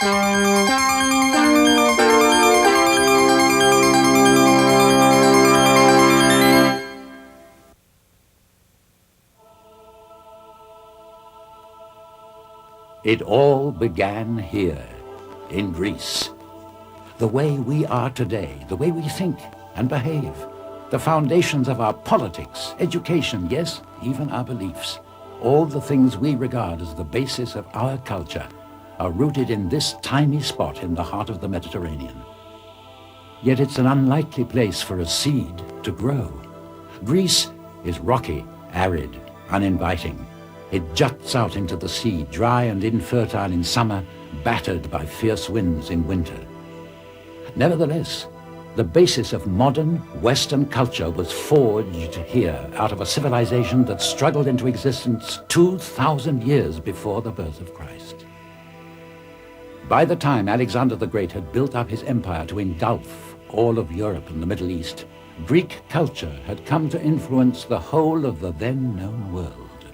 It all began here, in Greece. The way we are today, the way we think and behave, the foundations of our politics, education, yes, even our beliefs, all the things we regard as the basis of our culture are rooted in this tiny spot in the heart of the Mediterranean. Yet it's an unlikely place for a seed to grow. Greece is rocky, arid, uninviting. It juts out into the sea, dry and infertile in summer, battered by fierce winds in winter. Nevertheless, the basis of modern Western culture was forged here out of a civilization that struggled into existence 2,000 years before the birth of Christ. By the time Alexander the Great had built up his empire to engulf all of Europe and the Middle East, Greek culture had come to influence the whole of the then known world.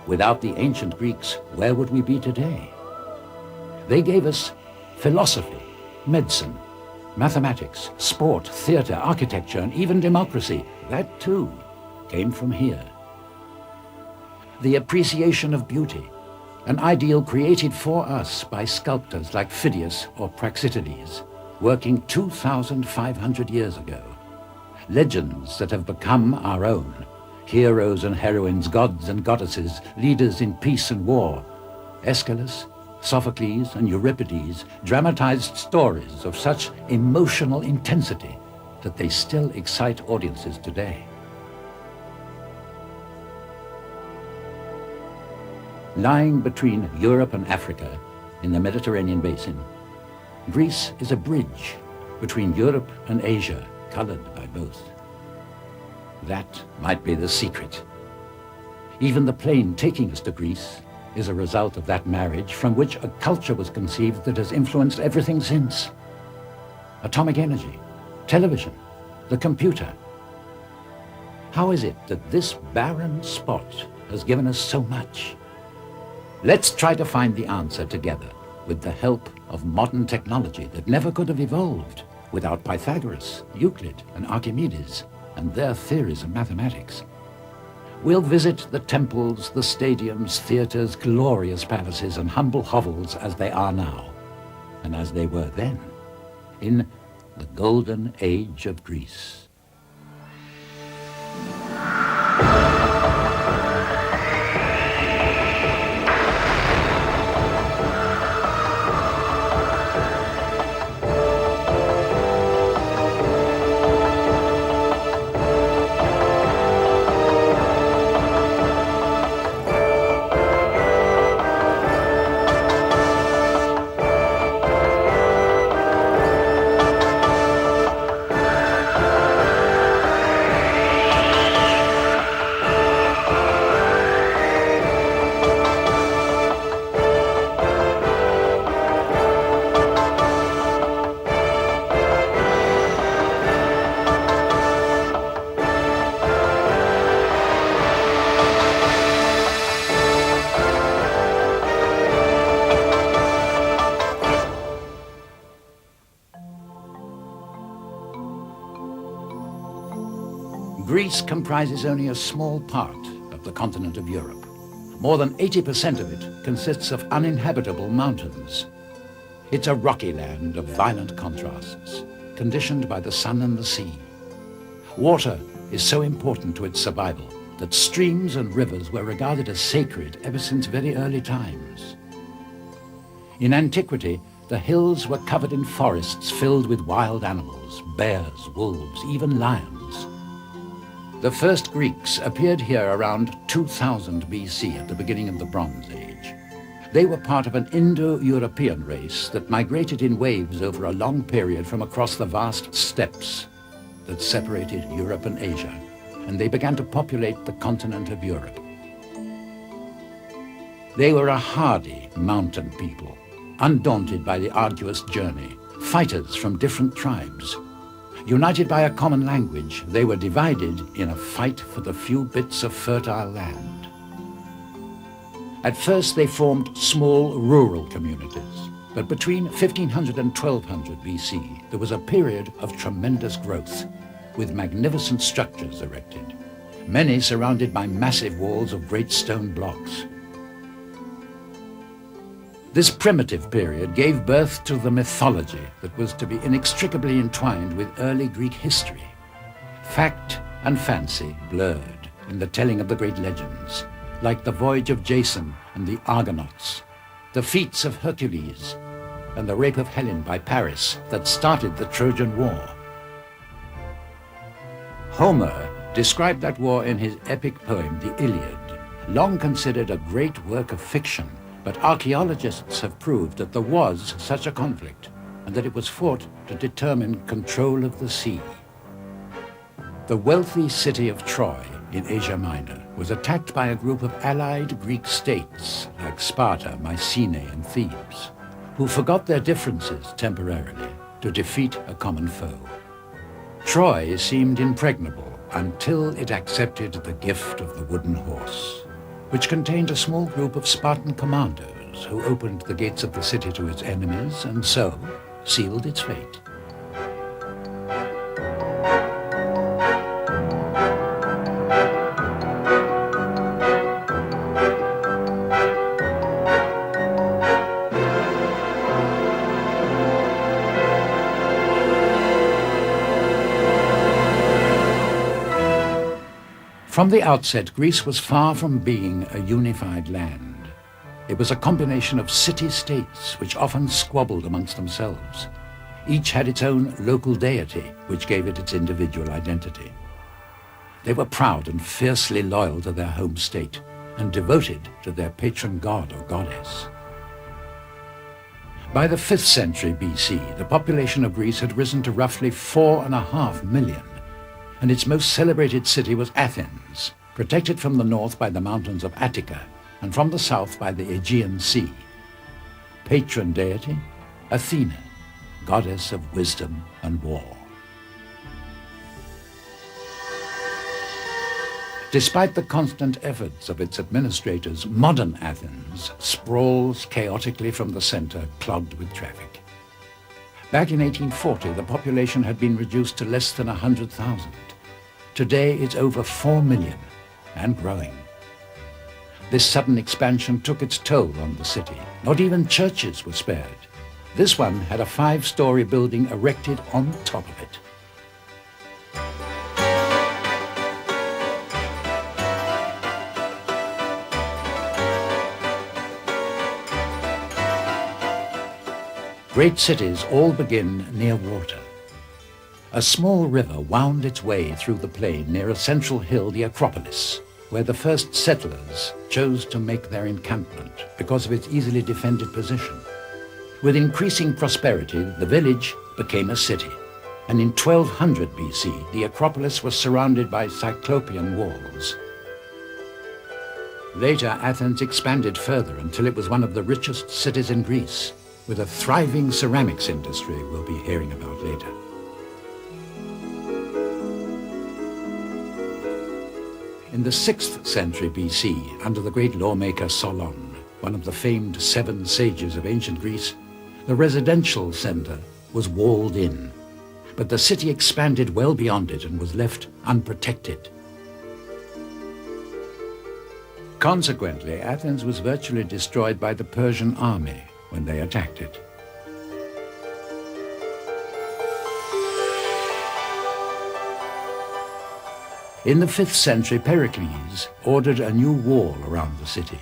Without the ancient Greeks, where would we be today? They gave us philosophy, medicine, mathematics, sport, theater, architecture, and even democracy. That too came from here. The appreciation of beauty, an ideal created for us by sculptors like Phidias or Praxiteles, working 2,500 years ago. Legends that have become our own. Heroes and heroines, gods and goddesses, leaders in peace and war. Aeschylus, Sophocles, and Euripides dramatized stories of such emotional intensity that they still excite audiences today. Lying between Europe and Africa in the Mediterranean basin, Greece is a bridge between Europe and Asia, colored by both. That might be the secret. Even the plane taking us to Greece is a result of that marriage from which a culture was conceived that has influenced everything since. Atomic energy, television, the computer. How is it that this barren spot has given us so much? Let's try to find the answer together with the help of modern technology that never could have evolved without Pythagoras, Euclid, and Archimedes, and their theories of mathematics. We'll visit the temples, the stadiums, theaters, glorious palaces, and humble hovels as they are now, and as they were then, in the golden age of Greece. Greece comprises only a small part of the continent of Europe. More than 80% of it consists of uninhabitable mountains. It's a rocky land of violent contrasts, conditioned by the sun and the sea. Water is so important to its survival that streams and rivers were regarded as sacred ever since very early times. In antiquity, the hills were covered in forests filled with wild animals, bears, wolves, even lions. The first Greeks appeared here around 2000 BC at the beginning of the Bronze Age. They were part of an Indo-European race that migrated in waves over a long period from across the vast steppes that separated Europe and Asia, and they began to populate the continent of Europe. They were a hardy mountain people, undaunted by the arduous journey, fighters from different tribes. United by a common language, they were divided in a fight for the few bits of fertile land. At first they formed small rural communities, but between 1500 and 1200 BC there was a period of tremendous growth, with magnificent structures erected, many surrounded by massive walls of great stone blocks. This primitive period gave birth to the mythology that was to be inextricably entwined with early Greek history. Fact and fancy blurred in the telling of the great legends, like the voyage of Jason and the Argonauts, the feats of Hercules, and the rape of Helen by Paris that started the Trojan War. Homer described that war in his epic poem, the Iliad, long considered a great work of fiction, but archaeologists have proved that there was such a conflict and that it was fought to determine control of the sea. The wealthy city of Troy in Asia Minor was attacked by a group of allied Greek states like Sparta, Mycenae, and Thebes, who forgot their differences temporarily to defeat a common foe. Troy seemed impregnable until it accepted the gift of the wooden horse, which contained a small group of Spartan commandos who opened the gates of the city to its enemies and so sealed its fate. From the outset, Greece was far from being a unified land. It was a combination of city-states which often squabbled amongst themselves. Each had its own local deity, which gave it its individual identity. They were proud and fiercely loyal to their home state and devoted to their patron god or goddess. By the 5th century BC, the population of Greece had risen to roughly 4.5 million. And its most celebrated city was Athens, protected from the north by the mountains of Attica and from the south by the Aegean Sea. Patron deity, Athena, goddess of wisdom and war. Despite the constant efforts of its administrators, modern Athens sprawls chaotically from the center, clogged with traffic. Back in 1840, the population had been reduced to less than 100,000. Today, it's over 4 million and growing. This sudden expansion took its toll on the city. Not even churches were spared. This one had a 5-story building erected on top of it. Great cities all begin near water. A small river wound its way through the plain near a central hill, the Acropolis, where the first settlers chose to make their encampment because of its easily defended position. With increasing prosperity, the village became a city, and in 1200 BC, the Acropolis was surrounded by Cyclopean walls. Later, Athens expanded further until it was one of the richest cities in Greece, with a thriving ceramics industry we'll be hearing about later. In the 6th century BC, under the great lawmaker Solon, one of the famed 7 sages of ancient Greece, the residential center was walled in, but the city expanded well beyond it and was left unprotected. Consequently, Athens was virtually destroyed by the Persian army when they attacked it. In the 5th century, Pericles ordered a new wall around the city.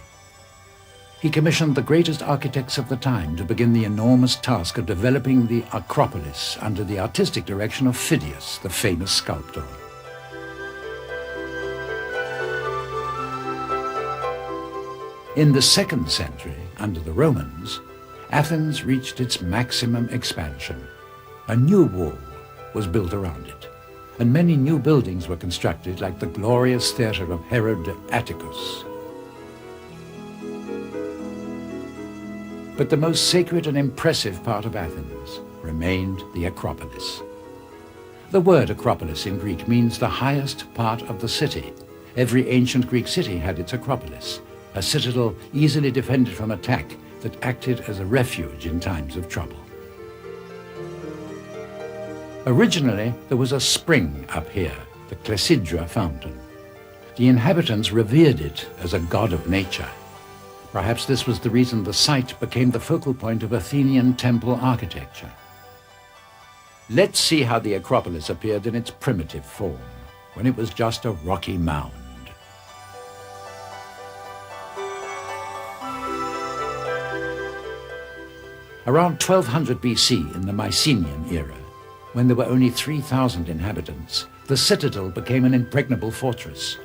He commissioned the greatest architects of the time to begin the enormous task of developing the Acropolis under the artistic direction of Phidias, the famous sculptor. In the 2nd century, under the Romans, Athens reached its maximum expansion. A new wall was built around it, and many new buildings were constructed, like the glorious theatre of Herod Atticus. But the most sacred and impressive part of Athens remained the Acropolis. The word Acropolis in Greek means the highest part of the city. Every ancient Greek city had its Acropolis, a citadel easily defended from attack that acted as a refuge in times of trouble. Originally, there was a spring up here, the Clepsydra fountain. The inhabitants revered it as a god of nature. Perhaps this was the reason the site became the focal point of Athenian temple architecture. Let's see how the Acropolis appeared in its primitive form, when it was just a rocky mound. Around 1200 BC, in the Mycenaean era, when there were only 3,000 inhabitants, the citadel became an impregnable fortress.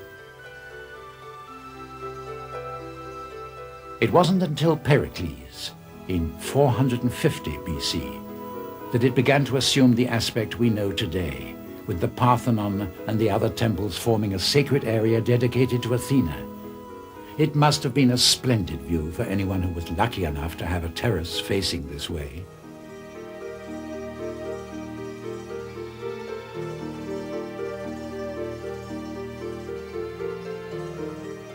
It wasn't until Pericles, in 450 BC, that it began to assume the aspect we know today, with the Parthenon and the other temples forming a sacred area dedicated to Athena. It must have been a splendid view for anyone who was lucky enough to have a terrace facing this way.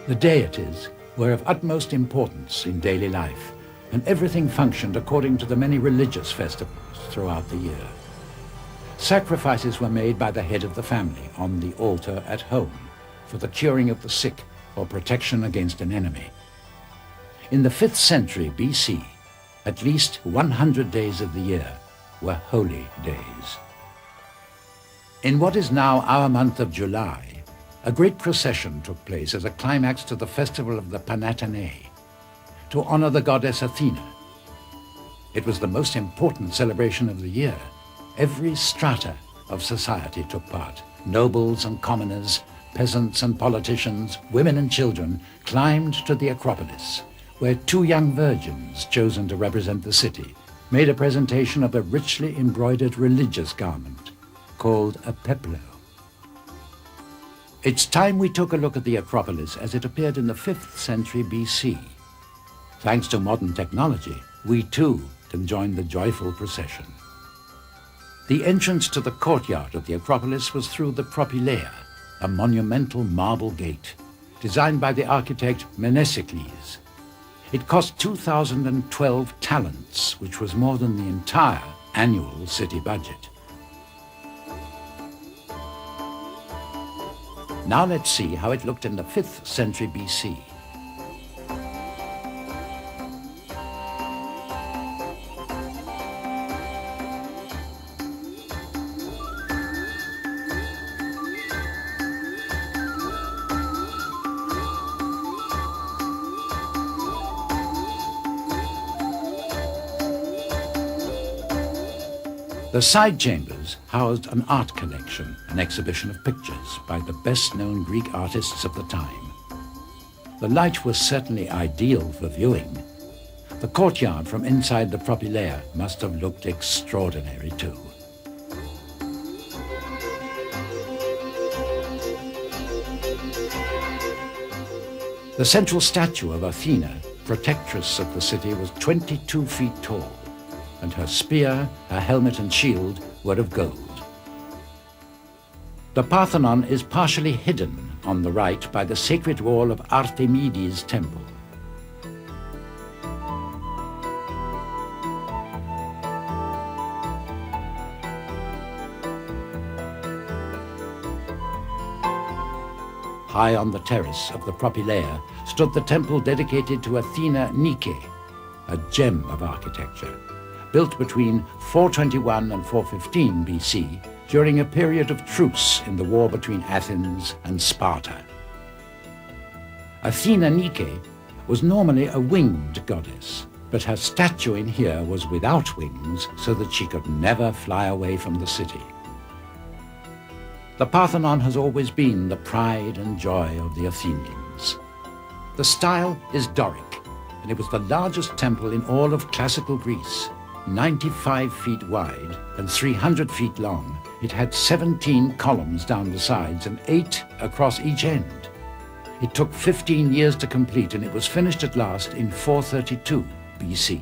The deities were of utmost importance in daily life, and everything functioned according to the many religious festivals throughout the year. Sacrifices were made by the head of the family on the altar at home for the curing of the sick or protection against an enemy. In the 5th century BC, at least 100 days of the year were holy days. In what is now our month of July, a great procession took place as a climax to the festival of the Panathenae, to honor the goddess Athena. It was the most important celebration of the year. Every strata of society took part. Nobles and commoners, peasants and politicians, women and children climbed to the Acropolis, where 2 young virgins, chosen to represent the city, made a presentation of a richly embroidered religious garment called a peplo. It's time we took a look at the Acropolis as it appeared in the 5th century BC. Thanks to modern technology, we too can join the joyful procession. The entrance to the courtyard of the Acropolis was through the Propylaea, a monumental marble gate, designed by the architect Mnesicles. It cost 2,012 talents, which was more than the entire annual city budget. Now let's see how it looked in the 5th century BC. The side chambers housed an art collection, an exhibition of pictures by the best-known Greek artists of the time. The light was certainly ideal for viewing. The courtyard from inside the Propylaea must have looked extraordinary too. The central statue of Athena, protectress of the city, was 22 feet tall, and her spear, her helmet and shield were of gold. The Parthenon is partially hidden on the right by the sacred wall of Artemides' temple. High on the terrace of the Propylaea stood the temple dedicated to Athena Nike, a gem of architecture, built between 421 and 415 BC during a period of truce in the war between Athens and Sparta. Athena Nike was normally a winged goddess, but her statue in here was without wings so that she could never fly away from the city. The Parthenon has always been the pride and joy of the Athenians. The style is Doric, and it was the largest temple in all of classical Greece. 95 feet wide and 300 feet long, it had 17 columns down the sides and 8 across each end. It took 15 years to complete, and it was finished at last in 432 BC.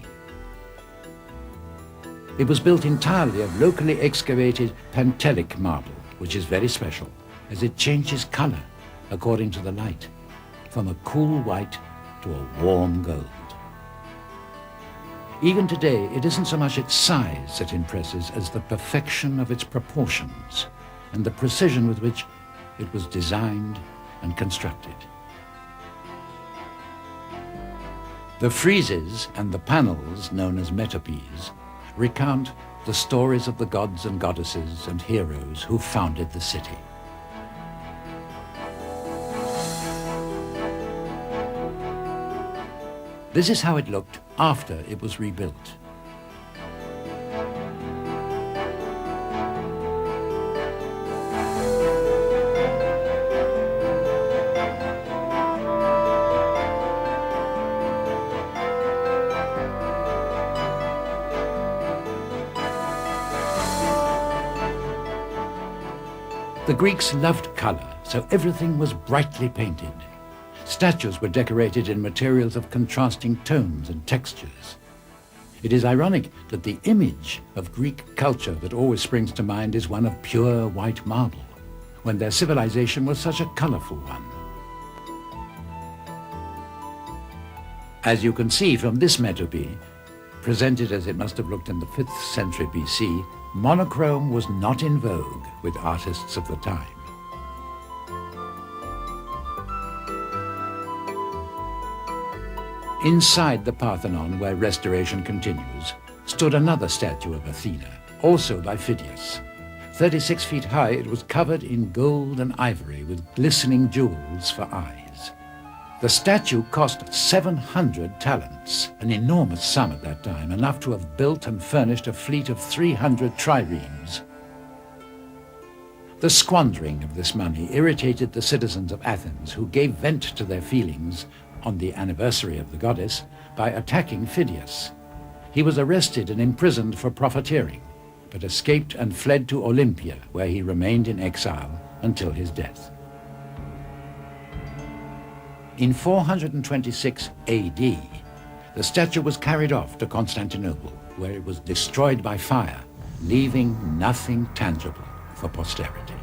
It was built entirely of locally excavated Pantelic marble, which is very special, as it changes color according to the light, from a cool white to a warm gold. Even today, it isn't so much its size that impresses as the perfection of its proportions and the precision with which it was designed and constructed. The friezes and the panels, known as metopes, recount the stories of the gods and goddesses and heroes who founded the city. This is how it looked after it was rebuilt. The Greeks loved color, so everything was brightly painted. Statues were decorated in materials of contrasting tones and textures. It is ironic that the image of Greek culture that always springs to mind is one of pure white marble, when their civilization was such a colorful one. As you can see from this metope, presented as it must have looked in the 5th century BC, monochrome was not in vogue with artists of the time. Inside the Parthenon, where restoration continues, stood another statue of Athena, also by Phidias. 36 feet high, it was covered in gold and ivory with glistening jewels for eyes. The statue cost 700 talents, an enormous sum at that time, enough to have built and furnished a fleet of 300 triremes. The squandering of this money irritated the citizens of Athens, who gave vent to their feelings on the anniversary of the goddess by attacking Phidias. He was arrested and imprisoned for profiteering, but escaped and fled to Olympia, where he remained in exile until his death. In 426 AD, the statue was carried off to Constantinople, where it was destroyed by fire, leaving nothing tangible for posterity.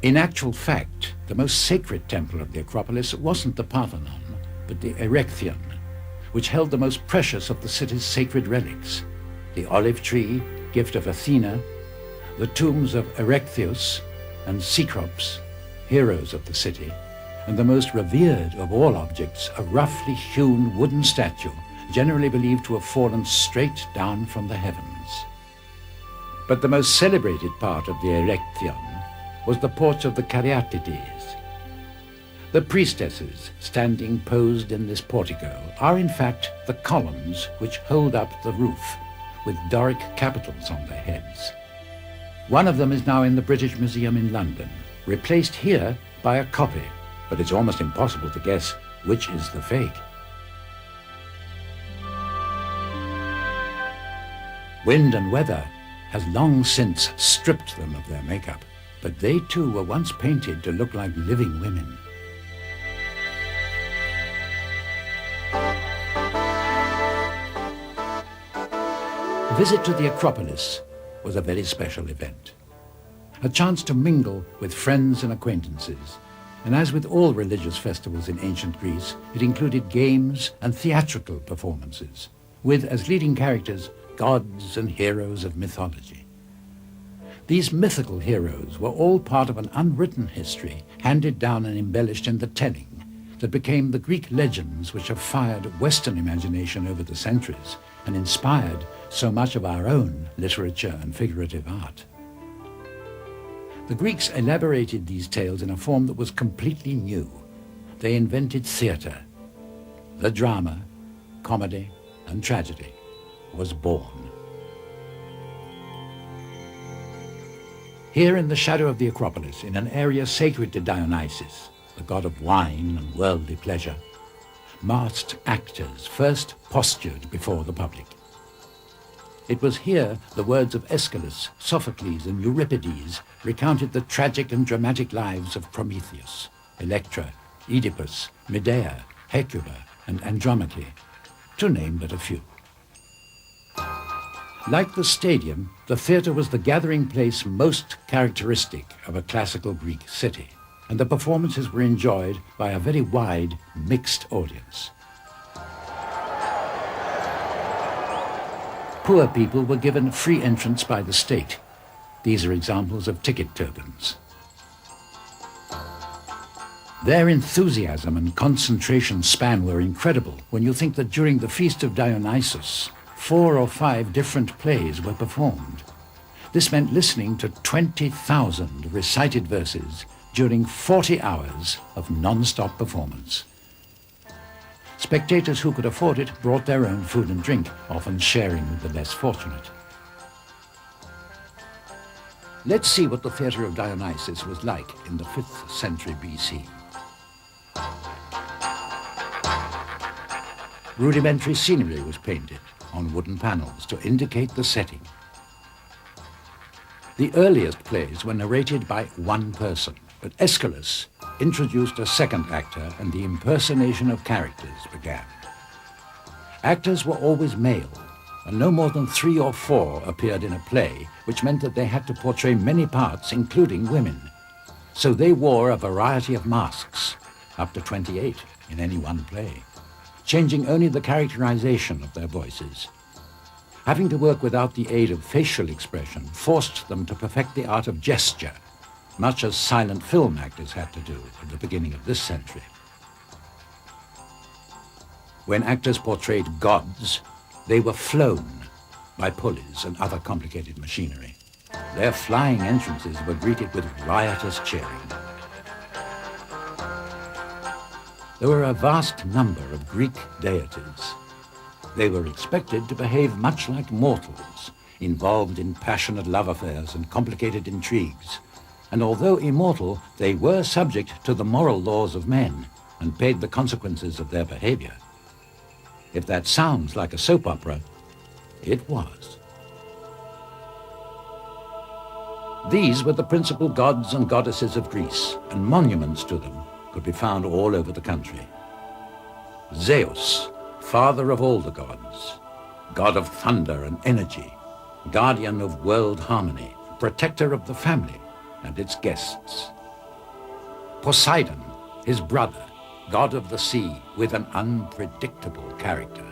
In actual fact, the most sacred temple of the Acropolis wasn't the Parthenon, but the Erechtheion, which held the most precious of the city's sacred relics: the olive tree, gift of Athena, the tombs of Erechtheus and Cecrops, heroes of the city, and the most revered of all objects, a roughly hewn wooden statue, generally believed to have fallen straight down from the heavens. But the most celebrated part of the Erechtheion was the porch of the Caryatides. The priestesses standing posed in this portico are in fact the columns which hold up the roof, with Doric capitals on their heads. One of them is now in the British Museum in London, replaced here by a copy, but it's almost impossible to guess which is the fake. Wind and weather has long since stripped them of their makeup, but they too were once painted to look like living women. A visit to the Acropolis was a very special event. A chance to mingle with friends and acquaintances, and as with all religious festivals in ancient Greece, it included games and theatrical performances, with as leading characters gods and heroes of mythology. These mythical heroes were all part of an unwritten history handed down and embellished in the telling that became the Greek legends which have fired Western imagination over the centuries and inspired so much of our own literature and figurative art. The Greeks elaborated these tales in a form that was completely new. They invented theatre. The drama, comedy, and tragedy was born. Here in the shadow of the Acropolis, in an area sacred to Dionysus, the god of wine and worldly pleasure, masked actors first postured before the public. It was here the words of Aeschylus, Sophocles, and Euripides recounted the tragic and dramatic lives of Prometheus, Electra, Oedipus, Medea, Hecuba, and Andromache, to name but a few. Like the stadium, the theatre was the gathering place most characteristic of a classical Greek city, and the performances were enjoyed by a very wide, mixed audience. Poor people were given free entrance by the state. These are examples of ticket tokens. Their enthusiasm and concentration span were incredible when you think that during the Feast of Dionysus, 4 or 5 different plays were performed. This meant listening to 20,000 recited verses during 40 hours of non-stop performance. Spectators who could afford it brought their own food and drink, often sharing with the less fortunate. Let's see what the theatre of Dionysus was like in the 5th century BC. Rudimentary scenery was painted on wooden panels to indicate the setting. The earliest plays were narrated by one person, but Aeschylus introduced a second actor and the impersonation of characters began. Actors were always male, and no more than 3 or 4 appeared in a play, which meant that they had to portray many parts, including women. So they wore a variety of masks, up to 28 in any one play, changing only the characterization of their voices. Having to work without the aid of facial expression forced them to perfect the art of gesture, much as silent film actors had to do at the beginning of this century. When actors portrayed gods, they were flown by pulleys and other complicated machinery. Their flying entrances were greeted with riotous cheering. There were a vast number of Greek deities. They were expected to behave much like mortals, involved in passionate love affairs and complicated intrigues. And although immortal, they were subject to the moral laws of men and paid the consequences of their behavior. If that sounds like a soap opera, it was. These were the principal gods and goddesses of Greece, and monuments to them could be found all over the country. Zeus, father of all the gods, god of thunder and energy, guardian of world harmony, protector of the family and its guests. Poseidon, his brother, god of the sea with an unpredictable character.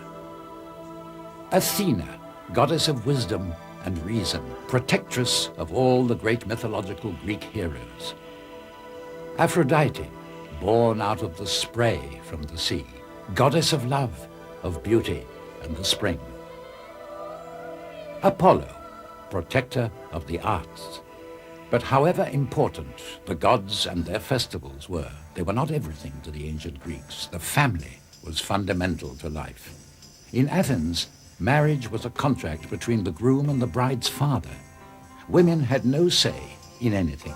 Athena, goddess of wisdom and reason, protectress of all the great mythological Greek heroes. Aphrodite, born out of the spray from the sea, goddess of love, of beauty, and the spring. Apollo, protector of the arts. But however important the gods and their festivals were, they were not everything to the ancient Greeks. The family was fundamental to life. In Athens, marriage was a contract between the groom and the bride's father. Women had no say in anything.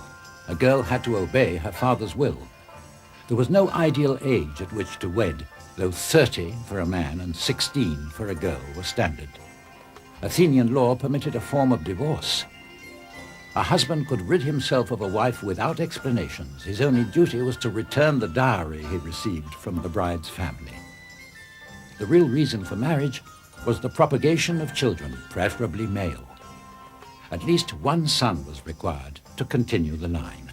A girl had to obey her father's will. There was no ideal age at which to wed, though 30 for a man and 16 for a girl were standard. Athenian law permitted a form of divorce. A husband could rid himself of a wife without explanations. His only duty was to return the dowry he received from the bride's family. The real reason for marriage was the propagation of children, preferably male. At least one son was required to continue the line.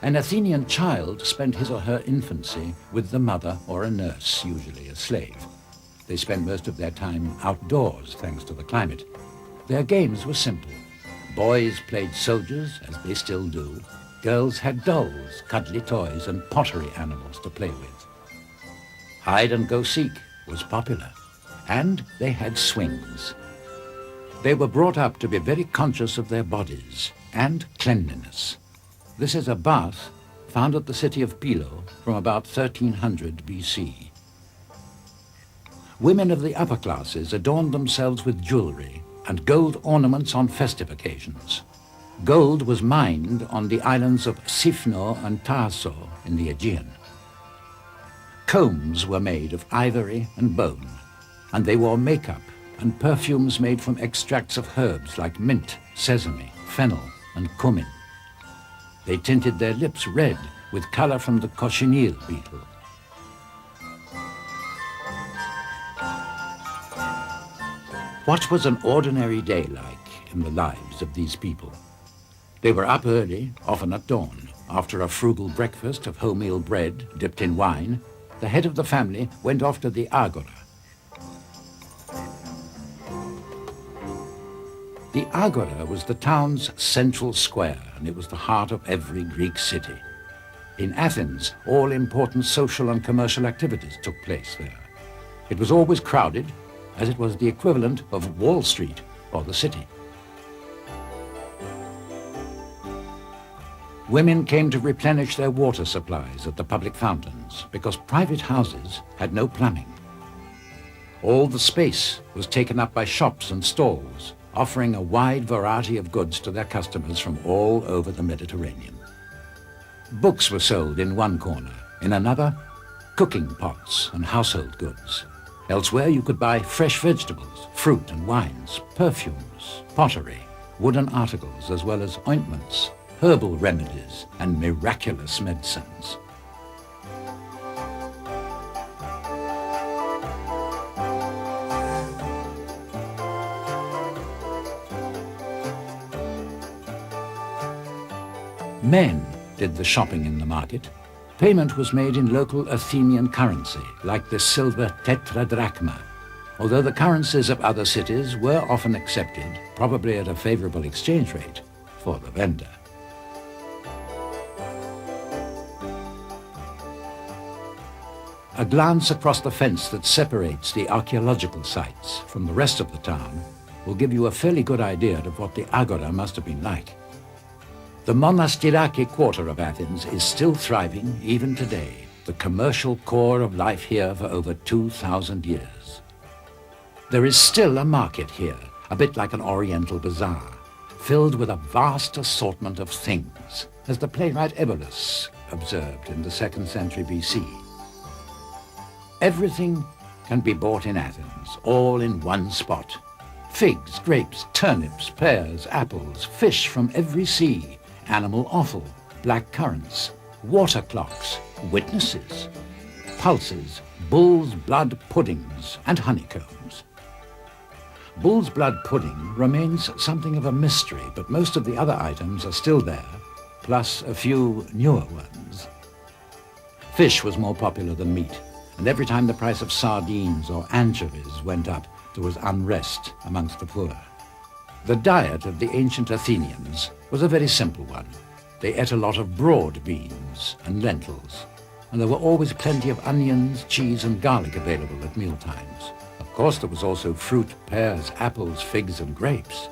An Athenian child spent his or her infancy with the mother or a nurse, usually a slave. They spent most of their time outdoors, thanks to the climate. Their games were simple. Boys played soldiers, as they still do. Girls had dolls, cuddly toys, and pottery animals to play with. Hide and go seek was popular, and they had swings. They were brought up to be very conscious of their bodies and cleanliness. This is a bath found at the city of Pylo from about 1300 BC. Women of the upper classes adorned themselves with jewelry and gold ornaments on festive occasions. Gold was mined on the islands of Sifno and Tarso in the Aegean. Combs were made of ivory and bone, and they wore makeup and perfumes made from extracts of herbs like mint, sesame, fennel, and cumin. They tinted their lips red with color from the cochineal beetle. What was an ordinary day like in the lives of these people? They were up early, often at dawn. After a frugal breakfast of wholemeal bread dipped in wine, the head of the family went off to the agora. The agora was the town's central square, and it was the heart of every Greek city. In Athens, all important social and commercial activities took place there. It was always crowded, as it was the equivalent of Wall Street or the city. Women came to replenish their water supplies at the public fountains because private houses had no plumbing. All the space was taken up by shops and stalls, offering a wide variety of goods to their customers from all over the Mediterranean. Books were sold in one corner, in another, cooking pots and household goods. Elsewhere you could buy fresh vegetables, fruit and wines, perfumes, pottery, wooden articles, as well as ointments, herbal remedies, and miraculous medicines. Men did the shopping in the market. Payment was made in local Athenian currency, like the silver tetradrachma, although the currencies of other cities were often accepted, probably at a favorable exchange rate, for the vendor. A glance across the fence that separates the archaeological sites from the rest of the town will give you a fairly good idea of what the agora must have been like. The Monastiraki quarter of Athens is still thriving even today, the commercial core of life here for over 2,000 years. There is still a market here, a bit like an oriental bazaar, filled with a vast assortment of things, as the playwright Ebolus observed in the 2nd century BC. Everything can be bought in Athens, all in one spot. Figs, grapes, turnips, pears, apples, fish from every sea, animal offal, black currants, water clocks, witnesses, pulses, bull's blood puddings, and honeycombs. Bull's blood pudding remains something of a mystery, but most of the other items are still there, plus a few newer ones. Fish was more popular than meat, and every time the price of sardines or anchovies went up, there was unrest amongst the poor. The diet of the ancient Athenians was a very simple one. They ate a lot of broad beans and lentils, and there were always plenty of onions, cheese, and garlic available at mealtimes. Of course, there was also fruit, pears, apples, figs, and grapes.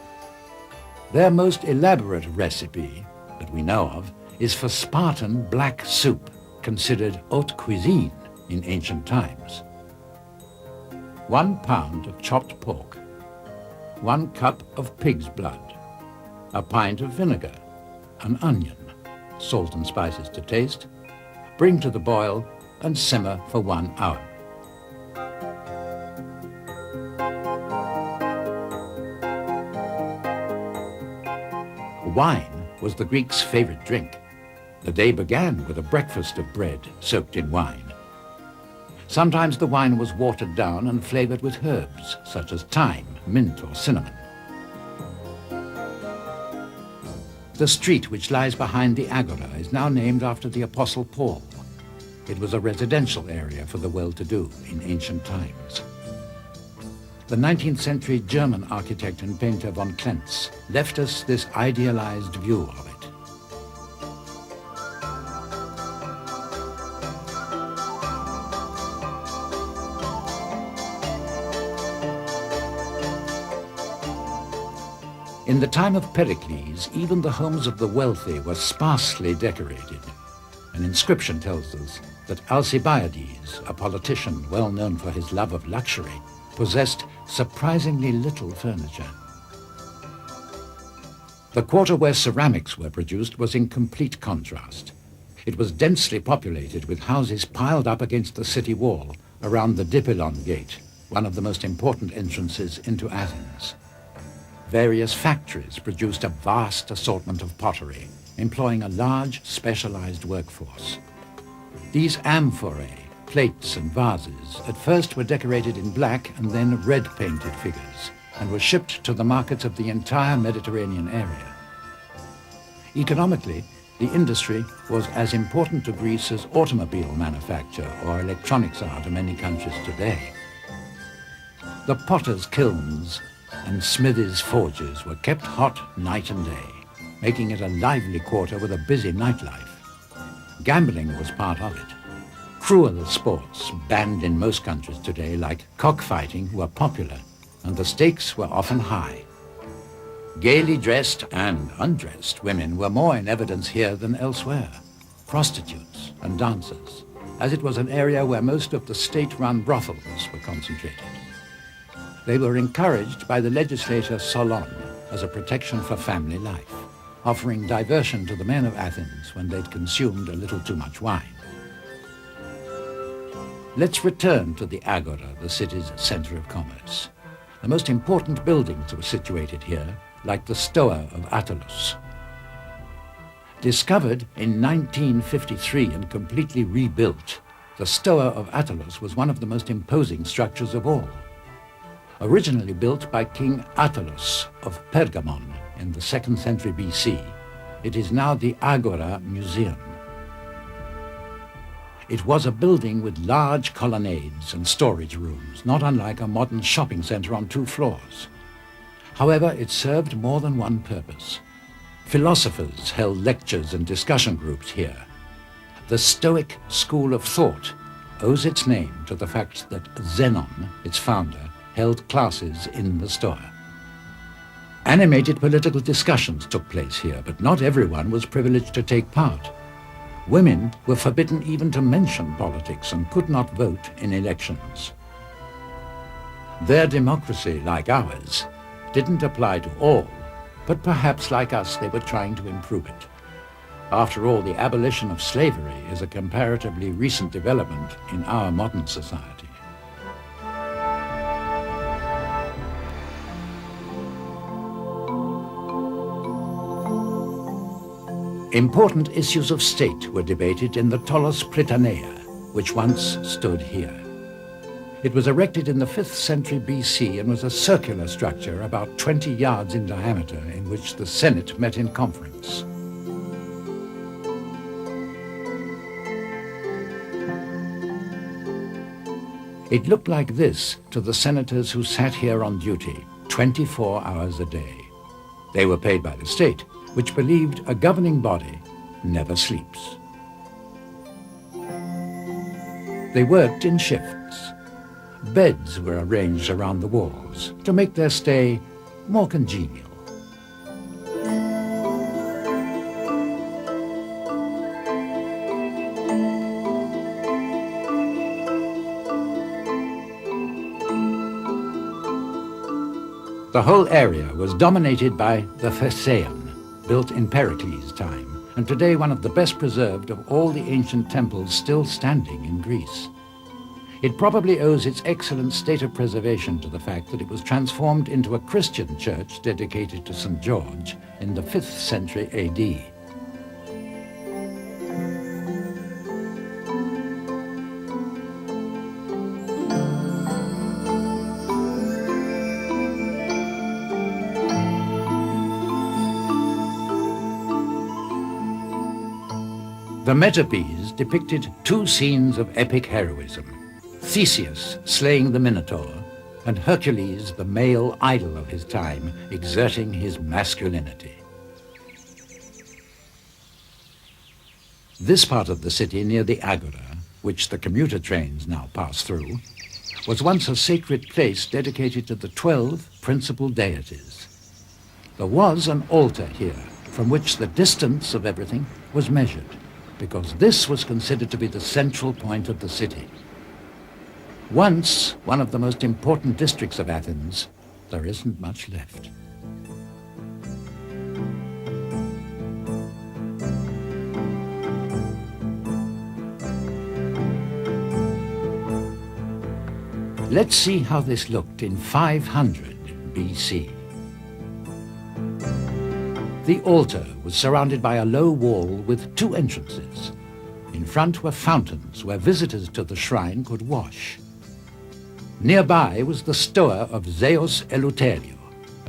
Their most elaborate recipe that we know of is for Spartan black soup, considered haute cuisine in ancient times. 1 pound of chopped pork, 1 cup of pig's blood, a pint of vinegar, an onion, salt and spices to taste, bring to the boil and simmer for 1 hour. Wine was the Greeks' favorite drink. The day began with a breakfast of bread soaked in wine. Sometimes the wine was watered down and flavored with herbs, such as thyme, mint, or cinnamon. The street which lies behind the agora is now named after the Apostle Paul. It was a residential area for the well-to-do in ancient times. The 19th century German architect and painter von Klenz left us this idealized view of it. In the time of Pericles, even the homes of the wealthy were sparsely decorated. An inscription tells us that Alcibiades, a politician well known for his love of luxury, possessed surprisingly little furniture. The quarter where ceramics were produced was in complete contrast. It was densely populated with houses piled up against the city wall around the Dipylon Gate, one of the most important entrances into Athens. Various factories produced a vast assortment of pottery, employing a large specialized workforce. These amphorae, plates and vases, at first were decorated in black and then red-painted figures. and was shipped to the markets of the entire Mediterranean area. Economically, the industry was as important to Greece as automobile manufacture or electronics are to many countries today. The potters' kilns and smithies' forges were kept hot night and day, making it a lively quarter with a busy nightlife. Gambling was part of it. Cruel sports, banned in most countries today, like cockfighting, were popular, and the stakes were often high. Gaily dressed and undressed women were more in evidence here than elsewhere, prostitutes and dancers, as it was an area where most of the state-run brothels were concentrated. They were encouraged by the legislator Solon as a protection for family life, offering diversion to the men of Athens when they'd consumed a little too much wine. Let's return to the Agora, the city's center of commerce. The most important buildings were situated here, like the Stoa of Attalus. Discovered in 1953 and completely rebuilt, the Stoa of Attalus was one of the most imposing structures of all. Originally built by King Attalus of Pergamon in the 2nd century BC, it is now the Agora Museum. It was a building with large colonnades and storage rooms, not unlike a modern shopping center on 2 floors. However, it served more than one purpose. Philosophers held lectures and discussion groups here. The Stoic school of thought owes its name to the fact that Zenon, its founder, held classes in the Stoa. Animated political discussions took place here, but not everyone was privileged to take part. Women were forbidden even to mention politics and could not vote in elections. Their democracy, like ours, didn't apply to all, but perhaps like us they were trying to improve it. After all, the abolition of slavery is a comparatively recent development in our modern society. Important issues of state were debated in the Taulos Prytaneia, which once stood here. It was erected in the 5th century BC and was a circular structure about 20 yards in diameter in which the Senate met in conference. It looked like this to the senators who sat here on duty 24 hours a day. They were paid by the state, which believed a governing body never sleeps. They worked in shifts. Beds were arranged around the walls to make their stay more congenial. The whole area was dominated by the Phaeacian, built in Pericles' time, and today one of the best preserved of all the ancient temples still standing in Greece. It probably owes its excellent state of preservation to the fact that it was transformed into a Christian church dedicated to St. George in the 5th century AD. The metopes depicted 2 scenes of epic heroism: Theseus slaying the Minotaur, and Hercules, the male idol of his time, exerting his masculinity. This part of the city near the Agora, which the commuter trains now pass through, was once a sacred place dedicated to the 12 principal deities. There was an altar here from which the distance of everything was measured, because this was considered to be the central point of the city. Once one of the most important districts of Athens, there isn't much left. Let's see how this looked in 500 BC. The altar was surrounded by a low wall with 2 entrances. In front were fountains where visitors to the shrine could wash. Nearby was the Stoa of Zeus Eleutherius,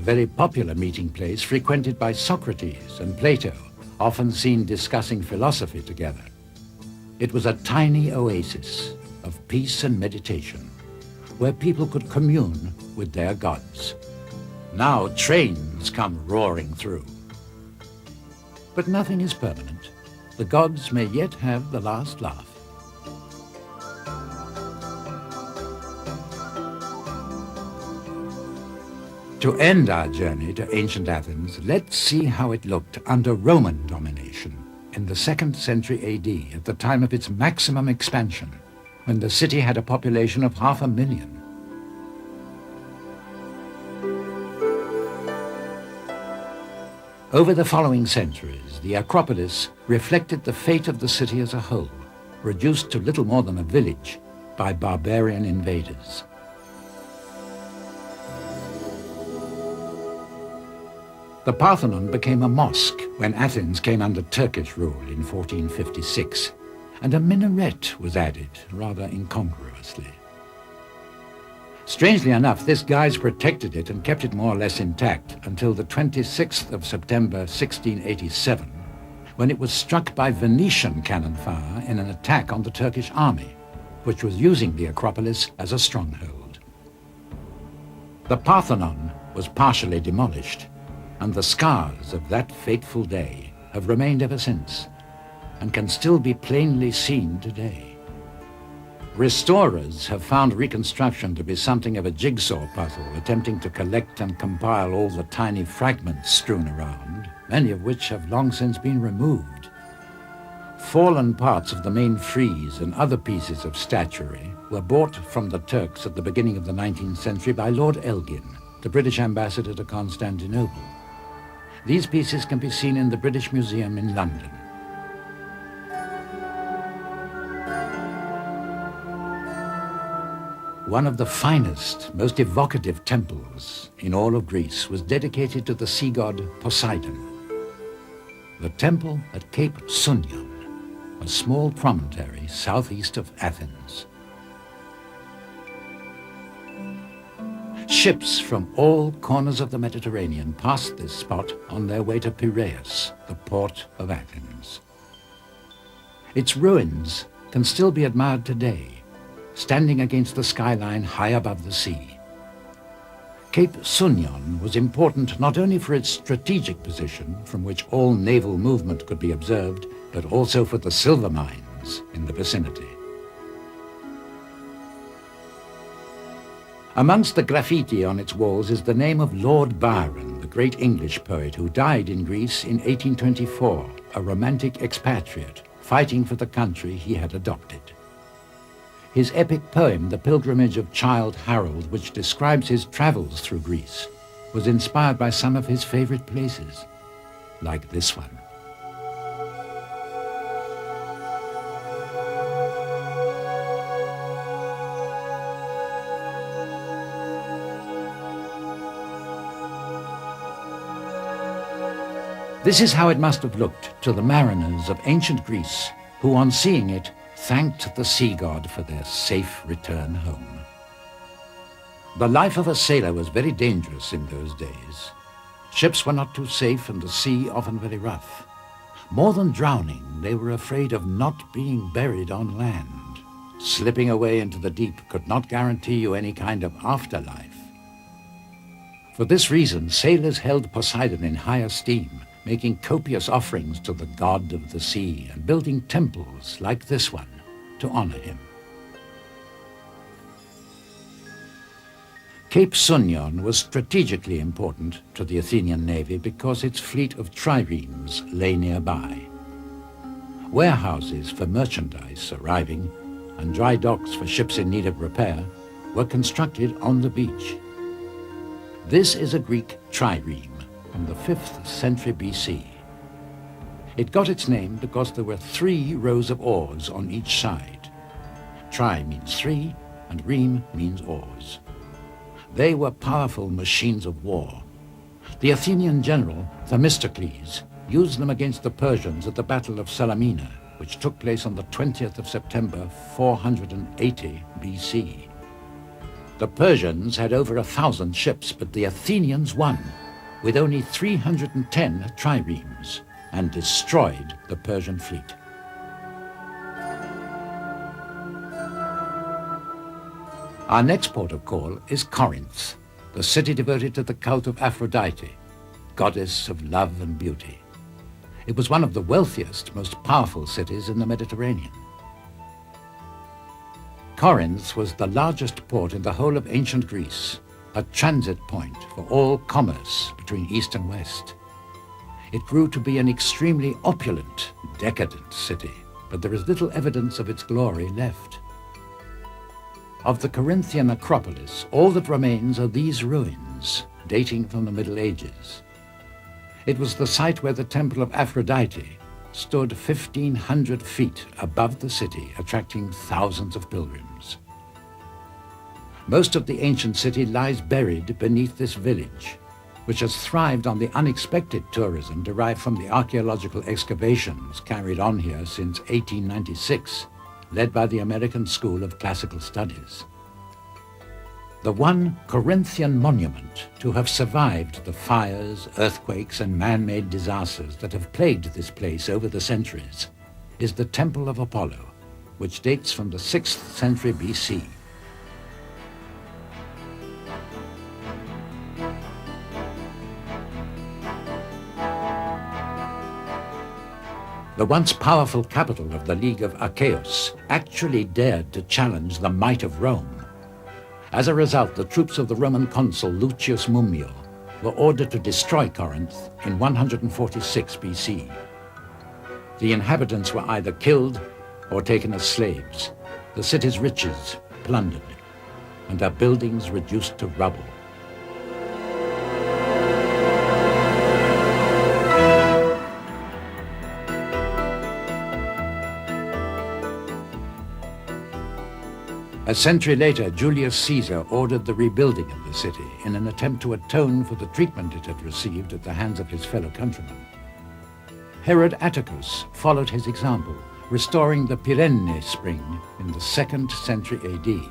a very popular meeting place frequented by Socrates and Plato, often seen discussing philosophy together. It was a tiny oasis of peace and meditation, where people could commune with their gods. Now trains come roaring through. But nothing is permanent. The gods may yet have the last laugh. To end our journey to ancient Athens, let's see how it looked under Roman domination in the 2nd century AD, at the time of its maximum expansion, when the city had a population of 500,000. Over the following centuries, the Acropolis reflected the fate of the city as a whole, reduced to little more than a village by barbarian invaders. The Parthenon became a mosque when Athens came under Turkish rule in 1456, and a minaret was added rather incongruously. Strangely enough, this guise protected it and kept it more or less intact until the 26th of September 1687, when it was struck by Venetian cannon fire in an attack on the Turkish army, which was using the Acropolis as a stronghold. The Parthenon was partially demolished, and the scars of that fateful day have remained ever since, and can still be plainly seen today. Restorers have found reconstruction to be something of a jigsaw puzzle, attempting to collect and compile all the tiny fragments strewn around, many of which have long since been removed. Fallen parts of the main frieze and other pieces of statuary were bought from the Turks at the beginning of the 19th century by Lord Elgin, the British ambassador to Constantinople. These pieces can be seen in the British Museum in London. One of the finest, most evocative temples in all of Greece was dedicated to the sea god Poseidon. The temple at Cape Sunion, a small promontory southeast of Athens. Ships from all corners of the Mediterranean passed this spot on their way to Piraeus, the port of Athens. Its ruins can still be admired today, standing against the skyline high above the sea. Cape Sunion was important not only for its strategic position, from which all naval movement could be observed, but also for the silver mines in the vicinity. Amongst the graffiti on its walls is the name of Lord Byron, the great English poet who died in Greece in 1824, a romantic expatriate fighting for the country he had adopted. His epic poem, The Pilgrimage of Childe Harold, which describes his travels through Greece, was inspired by some of his favorite places, like this one. This is how it must have looked to the mariners of ancient Greece, who on seeing it thanked the sea god for their safe return home. The life of a sailor was very dangerous in those days. Ships were not too safe and the sea often very rough. More than drowning, they were afraid of not being buried on land. Slipping away into the deep could not guarantee you any kind of afterlife. For this reason, sailors held Poseidon in high esteem, making copious offerings to the god of the sea and building temples like this one to honor him. Cape Sunion was strategically important to the Athenian navy because its fleet of triremes lay nearby. Warehouses for merchandise arriving and dry docks for ships in need of repair were constructed on the beach. This is a Greek trireme from the 5th century BC. It got its name because there were 3 rows of oars on each side. Tri means 3 and reme means oars. They were powerful machines of war. The Athenian general Themistocles used them against the Persians at the Battle of Salamina, which took place on the 20th of September 480 BC. The Persians had over 1,000 ships, but the Athenians won, with only 310 triremes, and destroyed the Persian fleet. Our next port of call is Corinth, the city devoted to the cult of Aphrodite, goddess of love and beauty. It was one of the wealthiest, most powerful cities in the Mediterranean. Corinth was the largest port in the whole of ancient Greece, a transit point for all commerce between East and West. It grew to be an extremely opulent, decadent city, but there is little evidence of its glory left. Of the Corinthian Acropolis, all that remains are these ruins, dating from the Middle Ages. It was the site where the temple of Aphrodite stood 1,500 feet above the city, attracting thousands of pilgrims. Most of the ancient city lies buried beneath this village, which has thrived on the unexpected tourism derived from the archaeological excavations carried on here since 1896, led by the American School of Classical Studies. The one Corinthian monument to have survived the fires, earthquakes, and man-made disasters that have plagued this place over the centuries is the Temple of Apollo, which dates from the 6th century BC. The once powerful capital of the League of Achaeos actually dared to challenge the might of Rome. As a result, the troops of the Roman consul Lucius Mummiel were ordered to destroy Corinth in 146 BC. The inhabitants were either killed or taken as slaves, the city's riches plundered, and her buildings reduced to rubble. A century later, Julius Caesar ordered the rebuilding of the city in an attempt to atone for the treatment it had received at the hands of his fellow countrymen. Herod Atticus followed his example, restoring the Pyrene spring in the 2nd century AD.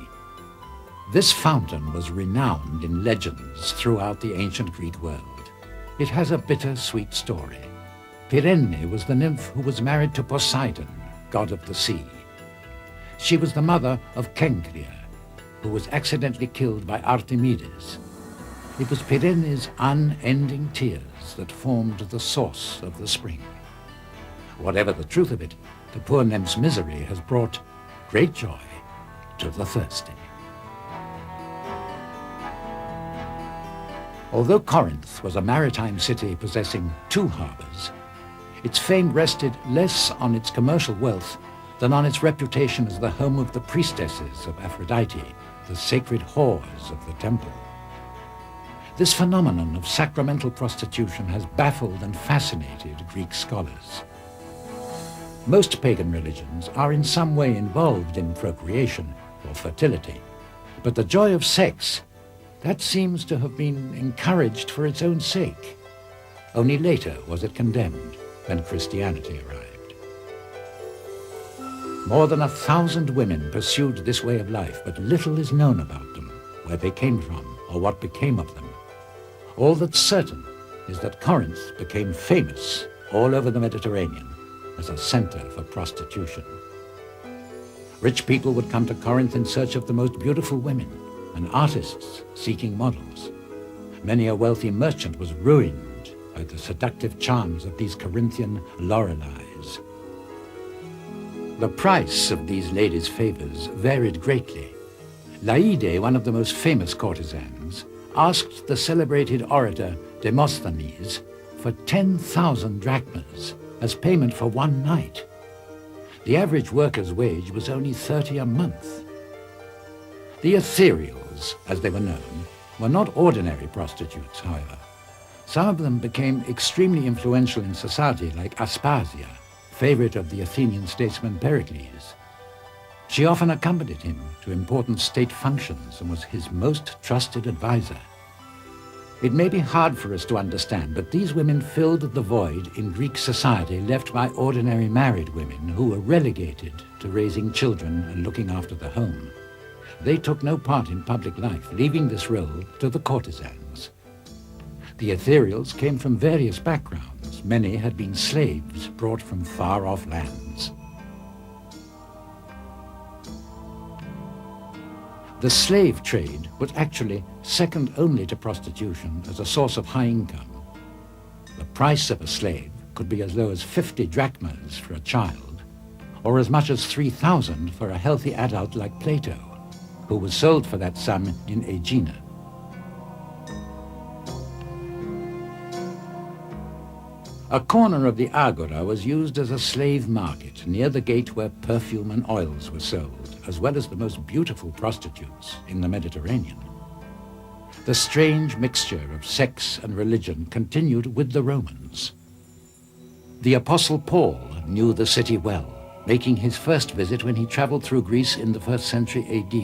This fountain was renowned in legends throughout the ancient Greek world. It has a bittersweet story. Pyrene was the nymph who was married to Poseidon, god of the sea. She was the mother of Kencria, who was accidentally killed by Archimedes. It was Pyrene's unending tears that formed the source of the spring. Whatever the truth of it, the poor nymph's misery has brought great joy to the thirsty. Although Corinth was a maritime city possessing 2 harbors, its fame rested less on its commercial wealth than on its reputation as the home of the priestesses of Aphrodite, the sacred whores of the temple. This phenomenon of sacramental prostitution has baffled and fascinated Greek scholars. Most pagan religions are in some way involved in procreation or fertility, but the joy of sex, that seems to have been encouraged for its own sake. Only later was it condemned when Christianity arrived. More than 1,000 women pursued this way of life, but little is known about them, where they came from, or what became of them. All that's certain is that Corinth became famous all over the Mediterranean as a center for prostitution. Rich people would come to Corinth in search of the most beautiful women, and artists seeking models. Many a wealthy merchant was ruined by the seductive charms of these Corinthian Loreleis. The price of these ladies' favors varied greatly. Laide, one of the most famous courtesans, asked the celebrated orator Demosthenes for 10,000 drachmas as payment for one night. The average worker's wage was only 30 a month. The ethereals, as they were known, were not ordinary prostitutes, however. Some of them became extremely influential in society, like Aspasia, favorite of the Athenian statesman Pericles. She often accompanied him to important state functions and was his most trusted advisor. It may be hard for us to understand, but these women filled the void in Greek society left by ordinary married women who were relegated to raising children and looking after the home. they took no part in public life, leaving this role to the courtesans. The ethereals came from various backgrounds. Many had been slaves brought from far-off lands. The slave trade was actually second only to prostitution as a source of high income. The price of a slave could be as low as 50 drachmas for a child, or as much as 3,000 for a healthy adult like Plato, who was sold for that sum in Aegina. A corner of the agora was used as a slave market near the gate where perfume and oils were sold, as well as the most beautiful prostitutes in the Mediterranean. The strange mixture of sex and religion continued with the Romans. The Apostle Paul knew the city well, making his first visit when he traveled through Greece in the 1st century AD.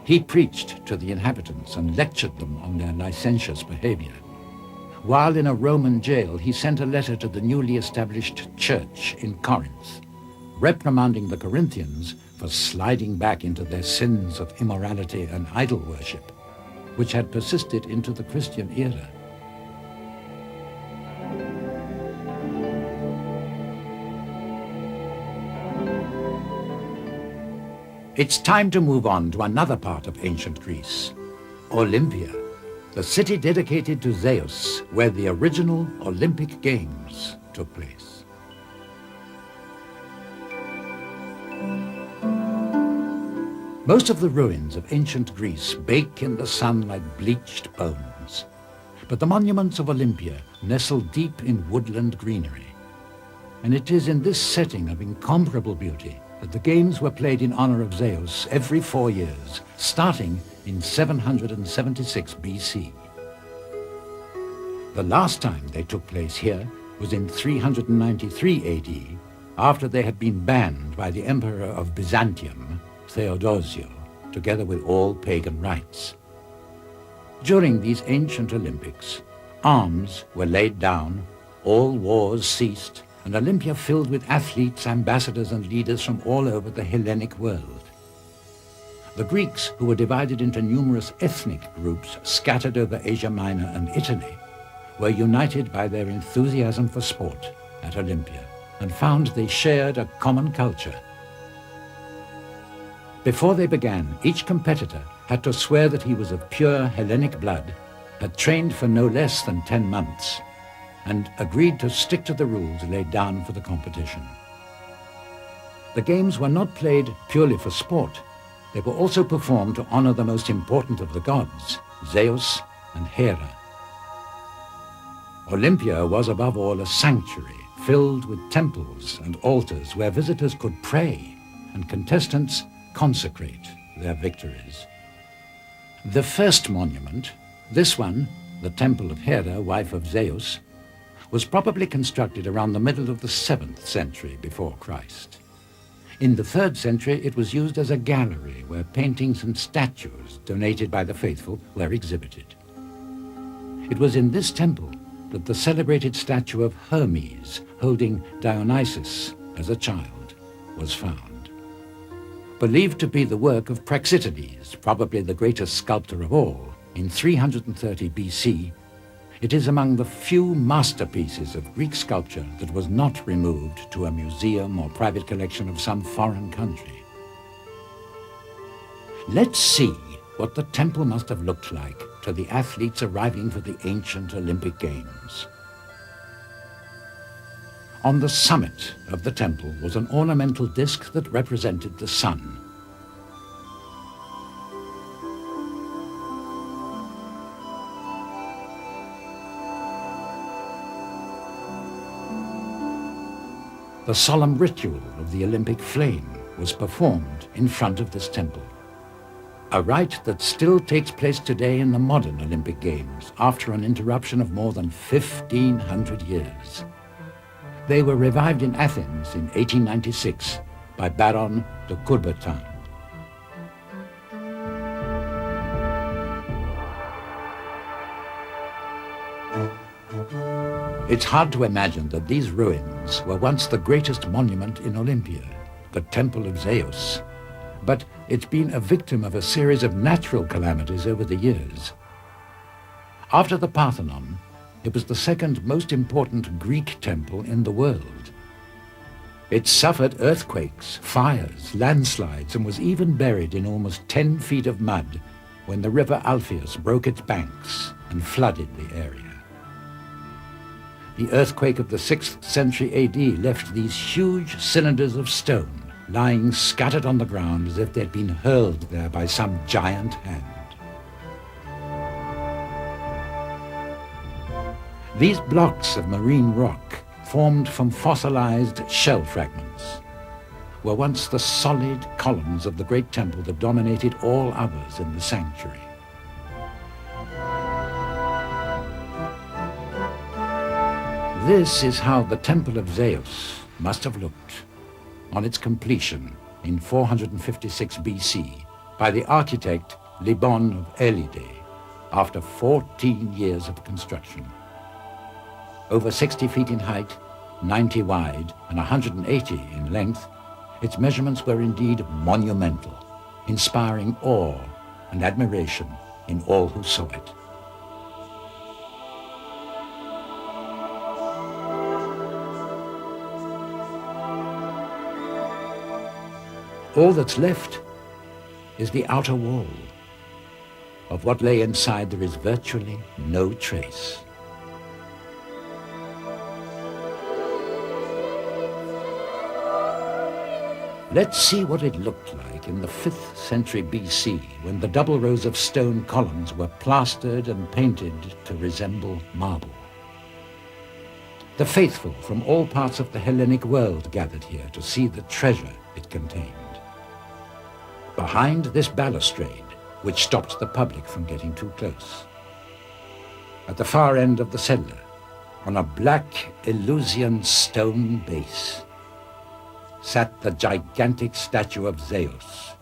He preached to the inhabitants and lectured them on their licentious behavior. While in a Roman jail, he sent a letter to the newly established church in Corinth, reprimanding the Corinthians for sliding back into their sins of immorality and idol worship, which had persisted into the Christian era. It's time to move on to another part of ancient Greece, Olympia, the city dedicated to Zeus, where the original Olympic Games took place. Most of the ruins of ancient Greece bake in the sun like bleached bones, but the monuments of Olympia nestle deep in woodland greenery. And it is in this setting of incomparable beauty that the games were played in honor of Zeus every 4 years, starting in 776 BC. The last time they took place here was in 393 AD, after they had been banned by the Emperor of Byzantium, Theodosio, together with all pagan rites. During these ancient Olympics, arms were laid down, all wars ceased, and Olympia filled with athletes, ambassadors, and leaders from all over the Hellenic world. The Greeks, who were divided into numerous ethnic groups scattered over Asia Minor and Italy, were united by their enthusiasm for sport at Olympia and found they shared a common culture. Before they began, each competitor had to swear that he was of pure Hellenic blood, had trained for no less than 10 months, and agreed to stick to the rules laid down for the competition. The games were not played purely for sport. They were also performed to honor the most important of the gods, Zeus and Hera. Olympia was above all a sanctuary filled with temples and altars where visitors could pray and contestants consecrate their victories. The first monument, this one, the Temple of Hera, wife of Zeus, was probably constructed around the middle of the 7th century before Christ. In the 3rd century, it was used as a gallery where paintings and statues donated by the faithful were exhibited. It was in this temple that the celebrated statue of Hermes holding Dionysus as a child was found. Believed to be the work of Praxiteles, probably the greatest sculptor of all, in 330 BC, it is among the few masterpieces of Greek sculpture that was not removed to a museum or private collection of some foreign country. Let's see what the temple must have looked like to the athletes arriving for the ancient Olympic Games. On the summit of the temple was an ornamental disc that represented the sun. The solemn ritual of the Olympic flame was performed in front of this temple, a rite that still takes place today in the modern Olympic Games after an interruption of more than 1,500 years. They were revived in Athens in 1896 by Baron de Coubertin. It's hard to imagine that these ruins were once the greatest monument in Olympia, the Temple of Zeus. but it's been a victim of a series of natural calamities over the years. After the Parthenon, it was the second most important Greek temple in the world. It suffered earthquakes, fires, landslides, and was even buried in almost 10 feet of mud when the river Alpheus broke its banks and flooded the area. The earthquake of the 6th century AD left these huge cylinders of stone lying scattered on the ground as if they'd been hurled there by some giant hand. These blocks of marine rock, formed from fossilized shell fragments, were once the solid columns of the great temple that dominated all others in the sanctuary. This is how the Temple of Zeus must have looked on its completion in 456 BC by the architect Libon of Elide after 14 years of construction. Over 60 feet in height, 90 wide, and 180 in length, its measurements were indeed monumental, inspiring awe and admiration in all who saw it. All that's left is the outer wall. Of what lay inside there is virtually no trace. Let's see what it looked like in the 5th century BC when the double rows of stone columns were plastered and painted to resemble marble. The faithful from all parts of the Hellenic world gathered here to see the treasure it contained. Behind this balustrade, which stopped the public from getting too close, at the far end of the cellar, on a black Eleusinian stone base, sat the gigantic statue of Zeus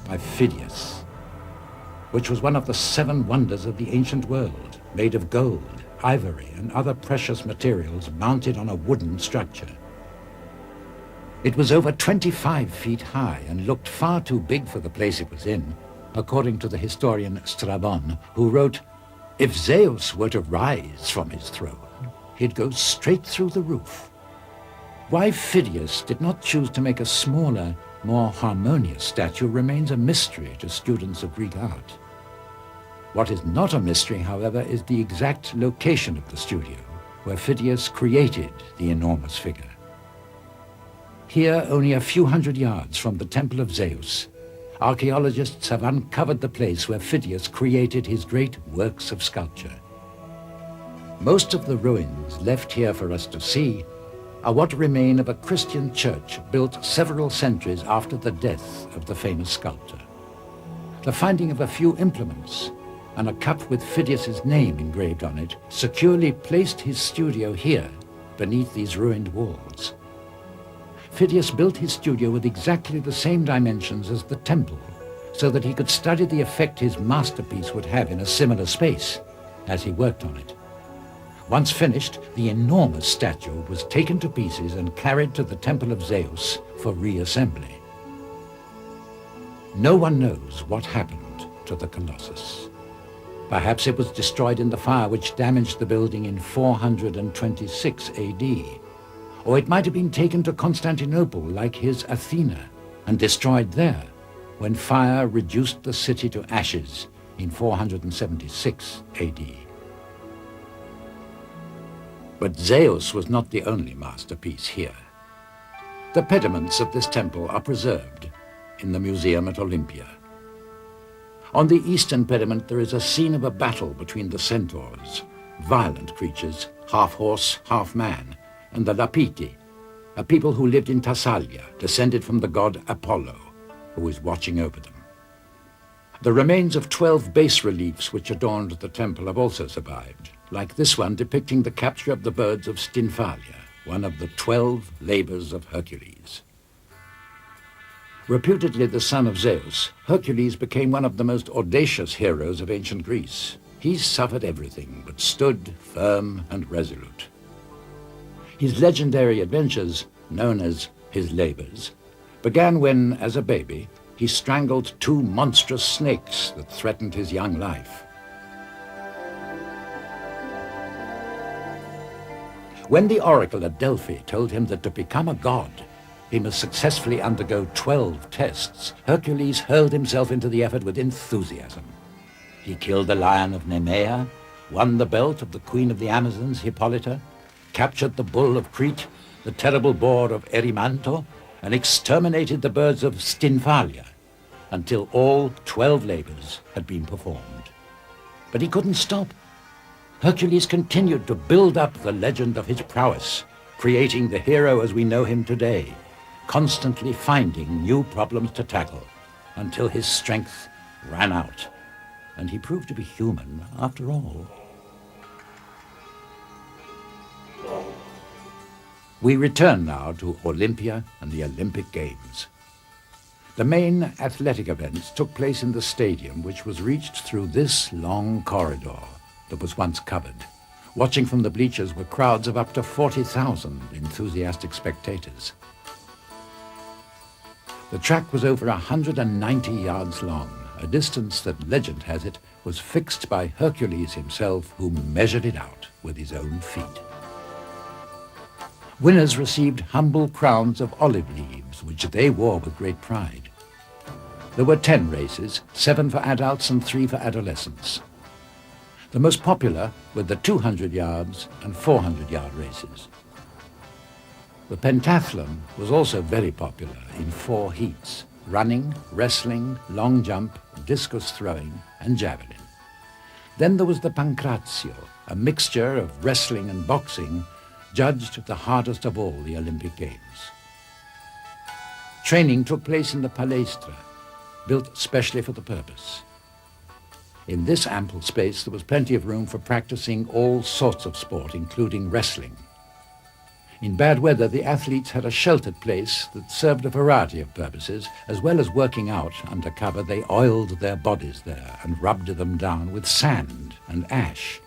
by Phidias, which was one of the 7 wonders of the ancient world, made of gold, ivory, and other precious materials mounted on a wooden structure. It was over 25 feet high and looked far too big for the place it was in, according to the historian Strabon, who wrote, "If Zeus were to rise from his throne, he'd go straight through the roof." Why Phidias did not choose to make a smaller, more harmonious statue remains a mystery to students of Greek art. What is not a mystery, however, is the exact location of the studio where Phidias created the enormous figure. Here, only a few hundred yards from the Temple of Zeus, archaeologists have uncovered the place where Phidias created his great works of sculpture. Most of the ruins left here for us to see are what remain of a Christian church built several centuries after the death of the famous sculptor. The finding of a few implements and a cup with Phidias's name engraved on it securely placed his studio here beneath these ruined walls. Phidias built his studio with exactly the same dimensions as the temple, so that he could study the effect his masterpiece would have in a similar space as he worked on it. Once finished, the enormous statue was taken to pieces and carried to the Temple of Zeus for reassembly. No one knows what happened to the Colossus. Perhaps it was destroyed in the fire which damaged the building in 426 AD. Or it might have been taken to Constantinople like his Athena and destroyed there when fire reduced the city to ashes in 476 AD. But Zeus was not the only masterpiece here. The pediments of this temple are preserved in the museum at Olympia. On the eastern pediment there is a scene of a battle between the centaurs, violent creatures, half horse, half man, and the Lapiti, a people who lived in Thessalia, descended from the god Apollo, who is watching over them. The remains of 12 bas-reliefs which adorned the temple have also survived, like this one depicting the capture of the birds of Stynphalia, one of the 12 labors of Hercules. Reputedly the son of Zeus, Hercules became one of the most audacious heroes of ancient Greece. He suffered everything, but stood firm and resolute. His legendary adventures, known as his labors, began when, as a baby, he strangled two monstrous snakes that threatened his young life. When the oracle at Delphi told him that to become a god, he must successfully undergo 12 tests, Hercules hurled himself into the effort with enthusiasm. He killed the lion of Nemea, won the belt of the queen of the Amazons, Hippolyta, captured the bull of Crete, the terrible boar of Erymanto, and exterminated the birds of Stynphalia, until all 12 labors had been performed. But he couldn't stop. Hercules continued to build up the legend of his prowess, creating the hero as we know him today, constantly finding new problems to tackle until his strength ran out. And he proved to be human after all. We return now to Olympia and the Olympic Games. The main athletic events took place in the stadium, which was reached through this long corridor that was once covered. Watching from the bleachers were crowds of up to 40,000 enthusiastic spectators. The track was over 190 yards long, a distance that legend has it was fixed by Hercules himself, who measured it out with his own feet. Winners received humble crowns of olive leaves, which they wore with great pride. There were 10 races, 7 for adults and 3 for adolescents. The most popular were the 200 yards and 400-yard races. The pentathlon was also very popular in 4 heats: running, wrestling, long jump, discus throwing, and javelin. Then there was the pancrazio, a mixture of wrestling and boxing, judged the hardest of all the Olympic Games. Training took place in the palestra, built specially for the purpose. In this ample space there was plenty of room for practicing all sorts of sport, including wrestling. In bad weather, the athletes had a sheltered place that served a variety of purposes. As well as working out under cover, they oiled their bodies there and rubbed them down with sand and ash.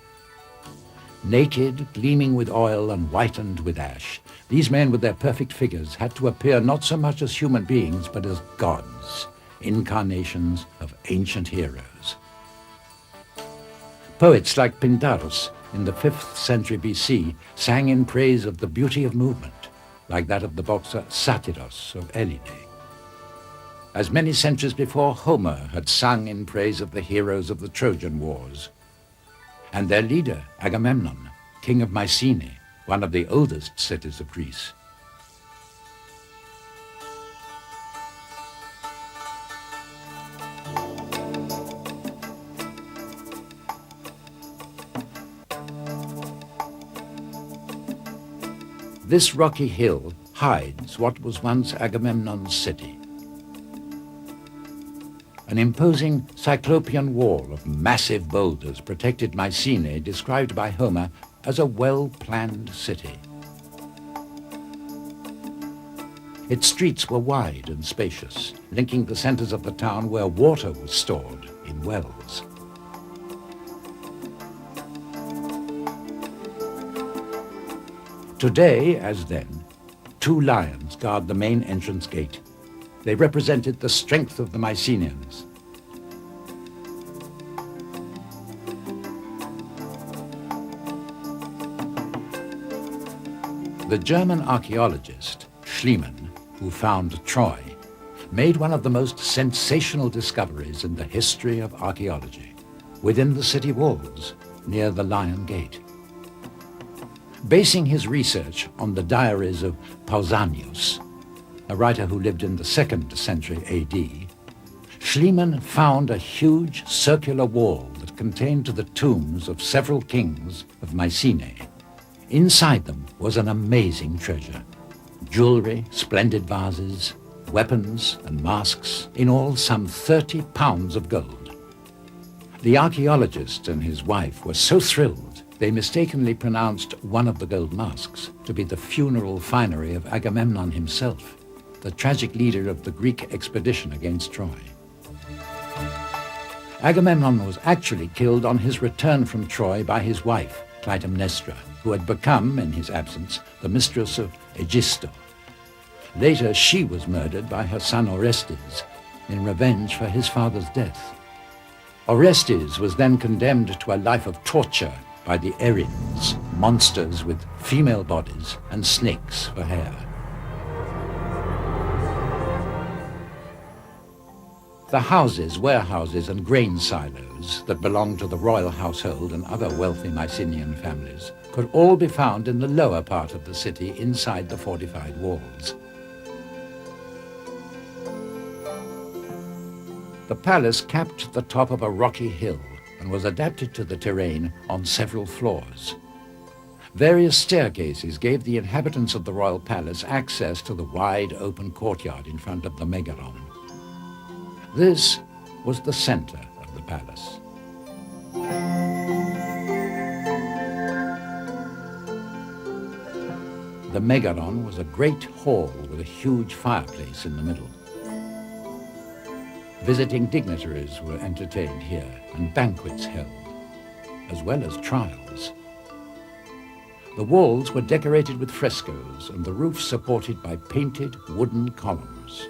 Naked, gleaming with oil and whitened with ash, these men with their perfect figures had to appear not so much as human beings, but as gods, incarnations of ancient heroes. Poets like Pindarus in the 5th century BC sang in praise of the beauty of movement, like that of the boxer Satyros of Elide. As many centuries before, Homer had sung in praise of the heroes of the Trojan Wars. And their leader, Agamemnon, king of Mycenae, one of the oldest cities of Greece. This rocky hill hides what was once Agamemnon's city. An imposing cyclopean wall of massive boulders protected Mycenae, described by Homer as a well-planned city. Its streets were wide and spacious, linking the centers of the town where water was stored in wells. Today, as then, 2 lions guard the main entrance gate. They represented the strength of the Mycenaeans. The German archaeologist Schliemann, who found Troy, made one of the most sensational discoveries in the history of archaeology, within the city walls, near the Lion Gate. Basing his research on the diaries of Pausanias, a writer who lived in the 2nd century AD, Schliemann found a huge circular wall that contained the tombs of several kings of Mycenae. Inside them was an amazing treasure: jewelry, splendid vases, weapons and masks, in all some 30 pounds of gold. The archaeologist and his wife were so thrilled they mistakenly pronounced one of the gold masks to be the funeral finery of Agamemnon himself, the tragic leader of the Greek expedition against Troy. Agamemnon was actually killed on his return from Troy by his wife, Clytemnestra, who had become, in his absence, the mistress of Aegisto. Later, she was murdered by her son Orestes in revenge for his father's death. Orestes was then condemned to a life of torture by the Erinyes, monsters with female bodies and snakes for hair. The houses, warehouses and grain silos that belonged to the royal household and other wealthy Mycenaean families could all be found in the lower part of the city inside the fortified walls. The palace capped the top of a rocky hill and was adapted to the terrain on several floors. Various staircases gave the inhabitants of the royal palace access to the wide open courtyard in front of the Megaron. This was the center of the palace. The Megaron was a great hall with a huge fireplace in the middle. Visiting dignitaries were entertained here and banquets held, as well as trials. The walls were decorated with frescoes and the roof supported by painted wooden columns.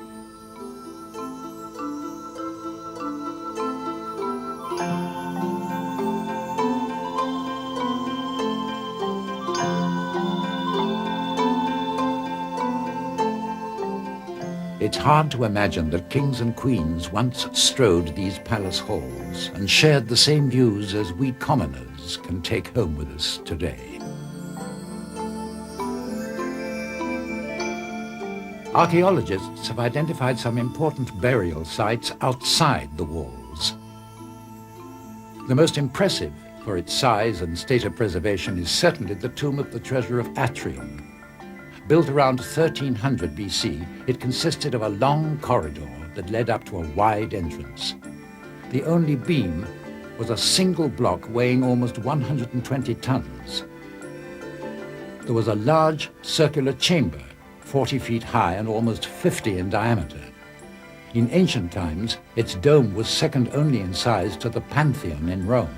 It's hard to imagine that kings and queens once strode these palace halls and shared the same views as we commoners can take home with us today. Archaeologists have identified some important burial sites outside the walls. The most impressive for its size and state of preservation is certainly the tomb of the treasurer of Atrium. Built around 1300 BC, it consisted of a long corridor that led up to a wide entrance. The only beam was a single block weighing almost 120 tons. There was a large circular chamber, 40 feet high and almost 50 in diameter. In ancient times, its dome was second only in size to the Pantheon in Rome.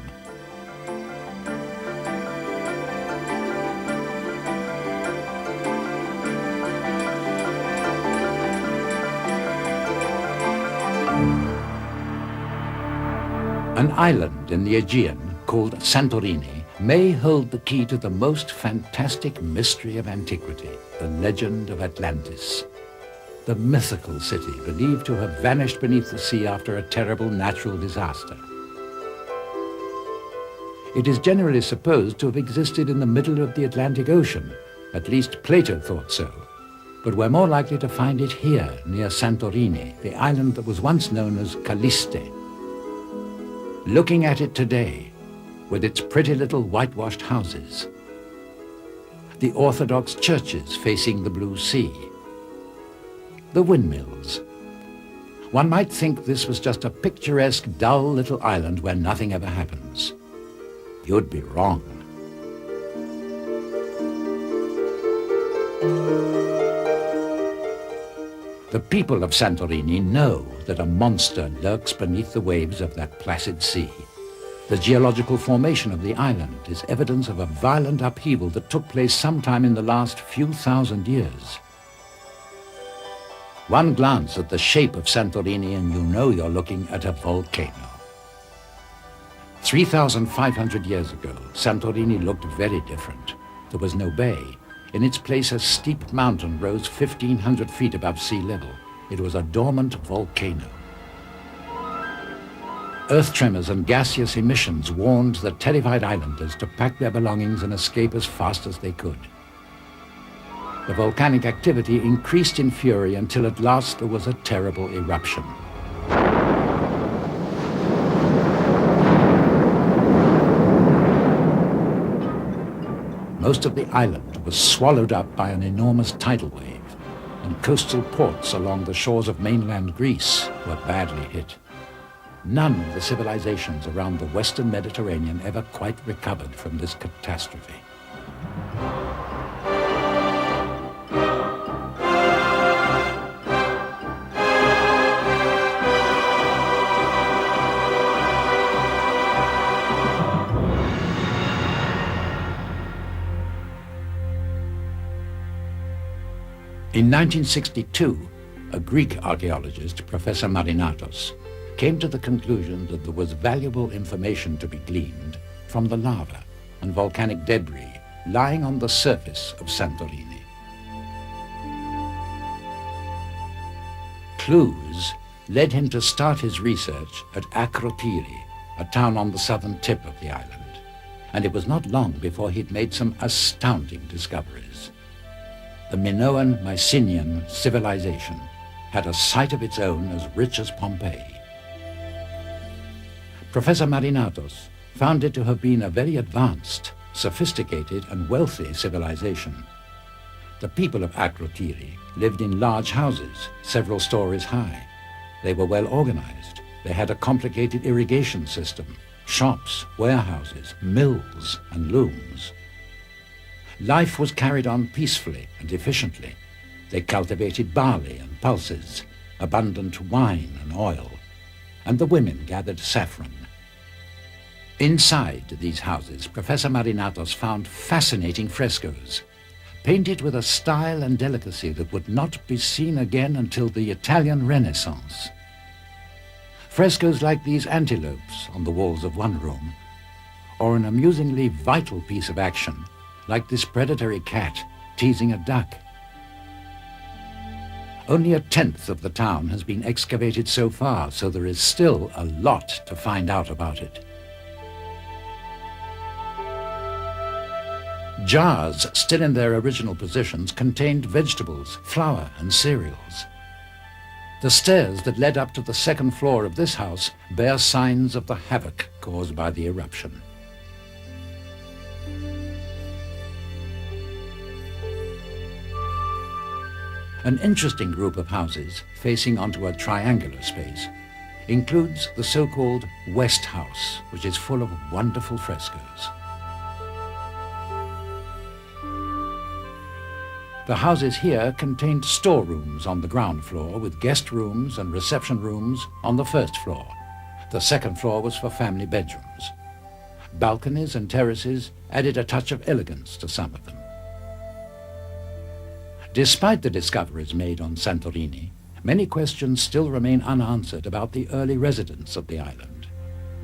An island in the Aegean, called Santorini, may hold the key to the most fantastic mystery of antiquity, the legend of Atlantis. The mythical city believed to have vanished beneath the sea after a terrible natural disaster. It is generally supposed to have existed in the middle of the Atlantic Ocean. At least Plato thought so. But we're more likely to find it here, near Santorini, the island that was once known as Calliste. Looking at it today, with its pretty little whitewashed houses, the Orthodox churches facing the blue sea, the windmills. One might think this was just a picturesque, dull little island where nothing ever happens. You'd be wrong. The people of Santorini know that a monster lurks beneath the waves of that placid sea. The geological formation of the island is evidence of a violent upheaval that took place sometime in the last few thousand years. One glance at the shape of Santorini and you know you're looking at a volcano. 3,500 years ago, Santorini looked very different. There was no bay. In its place, a steep mountain rose 1,500 feet above sea level. It was a dormant volcano. Earth tremors and gaseous emissions warned the terrified islanders to pack their belongings and escape as fast as they could. The volcanic activity increased in fury until at last there was a terrible eruption. Most of the island was swallowed up by an enormous tidal wave, and coastal ports along the shores of mainland Greece were badly hit. None of the civilizations around the Western Mediterranean ever quite recovered from this catastrophe. In 1962, a Greek archaeologist, Professor Marinatos, came to the conclusion that there was valuable information to be gleaned from the lava and volcanic debris lying on the surface of Santorini. Clues led him to start his research at Akrotiri, a town on the southern tip of the island, and it was not long before he'd made some astounding discoveries. The Minoan Mycenaean civilization had a site of its own as rich as Pompeii. Professor Marinatos found it to have been a very advanced, sophisticated and wealthy civilization. The people of Akrotiri lived in large houses, several stories high. They were well organized. They had a complicated irrigation system, shops, warehouses, mills and looms. Life was carried on peacefully and efficiently. They cultivated barley and pulses, abundant wine and oil, and the women gathered saffron. Inside these houses, Professor Marinatos found fascinating frescoes, painted with a style and delicacy that would not be seen again until the Italian Renaissance. Frescoes like these antelopes on the walls of one room, or an amusingly vital piece of action, like this predatory cat teasing a duck. Only a tenth of the town has been excavated so far, so there is still a lot to find out about it. Jars still in their original positions contained vegetables, flour and cereals. The stairs that led up to the second floor of this house bear signs of the havoc caused by the eruption. An interesting group of houses facing onto a triangular space includes the so-called West House, which is full of wonderful frescoes. The houses here contained storerooms on the ground floor with guest rooms and reception rooms on the first floor. The second floor was for family bedrooms. Balconies and terraces added a touch of elegance to some of them. Despite the discoveries made on Santorini, many questions still remain unanswered about the early residents of the island.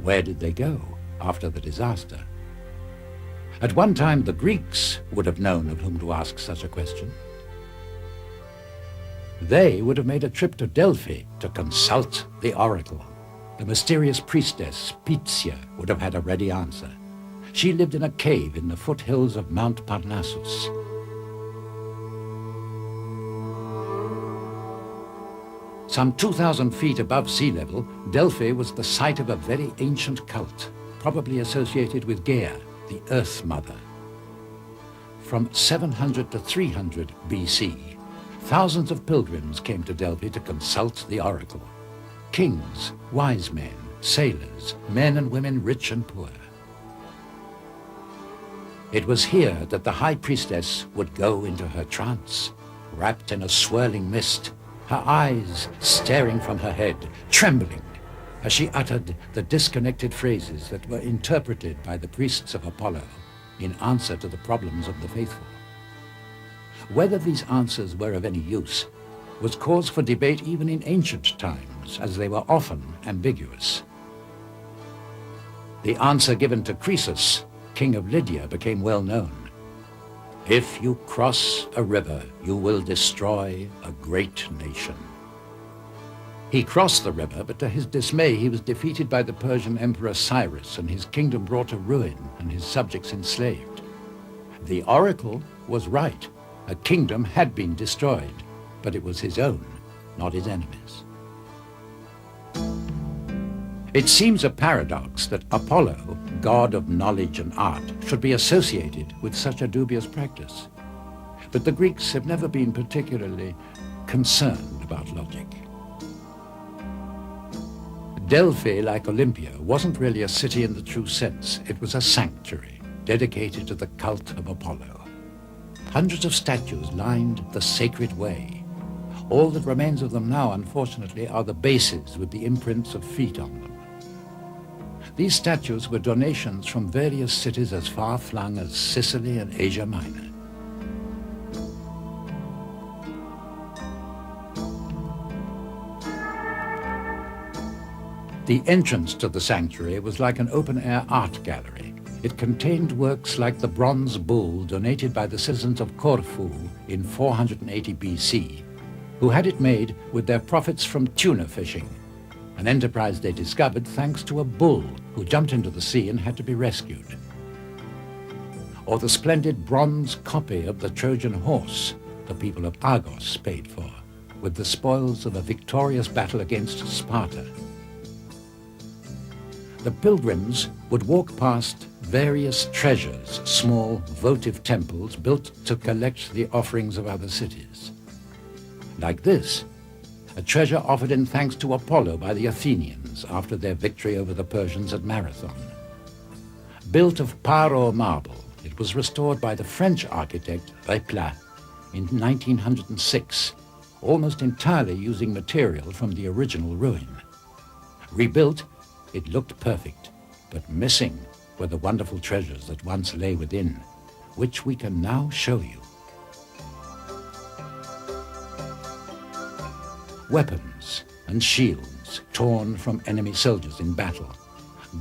Where did they go after the disaster? At one time, the Greeks would have known of whom to ask such a question. They would have made a trip to Delphi to consult the oracle. The mysterious priestess, Pythia, would have had a ready answer. She lived in a cave in the foothills of Mount Parnassus. Some 2,000 feet above sea level, Delphi was the site of a very ancient cult, probably associated with Gaia, the Earth Mother. From 700 to 300 BC, thousands of pilgrims came to Delphi to consult the oracle. Kings, wise men, sailors, men and women rich and poor. It was here that the high priestess would go into her trance, wrapped in a swirling mist, her eyes staring from her head, trembling, as she uttered the disconnected phrases that were interpreted by the priests of Apollo in answer to the problems of the faithful. Whether these answers were of any use was cause for debate even in ancient times, as they were often ambiguous. The answer given to Croesus, king of Lydia, became well known. If you cross a river, you will destroy a great nation. He crossed the river, but to his dismay he was defeated by the Persian Emperor Cyrus and his kingdom brought to ruin and his subjects enslaved. The oracle was right. A kingdom had been destroyed, but it was his own, not his enemies. It seems a paradox that Apollo, god of knowledge and art, should be associated with such a dubious practice. But the Greeks have never been particularly concerned about logic. Delphi, like Olympia, wasn't really a city in the true sense. It was a sanctuary dedicated to the cult of Apollo. Hundreds of statues lined the sacred way. All that remains of them now, unfortunately, are the bases with the imprints of feet on them. These statues were donations from various cities as far-flung as Sicily and Asia Minor. The entrance to the sanctuary was like an open-air art gallery. It contained works like the bronze bull donated by the citizens of Corfu in 480 BC, who had it made with their profits from tuna fishing, an enterprise they discovered thanks to a bull who jumped into the sea and had to be rescued. Or the splendid bronze copy of the Trojan horse the people of Argos paid for, with the spoils of a victorious battle against Sparta. The pilgrims would walk past various treasures, small votive temples built to collect the offerings of other cities. Like this, a treasure offered in thanks to Apollo by the Athenians after their victory over the Persians at Marathon. Built of Paro marble, it was restored by the French architect Replat in 1906, almost entirely using material from the original ruin. Rebuilt, it looked perfect, but missing were the wonderful treasures that once lay within, which we can now show you. Weapons and shields torn from enemy soldiers in battle,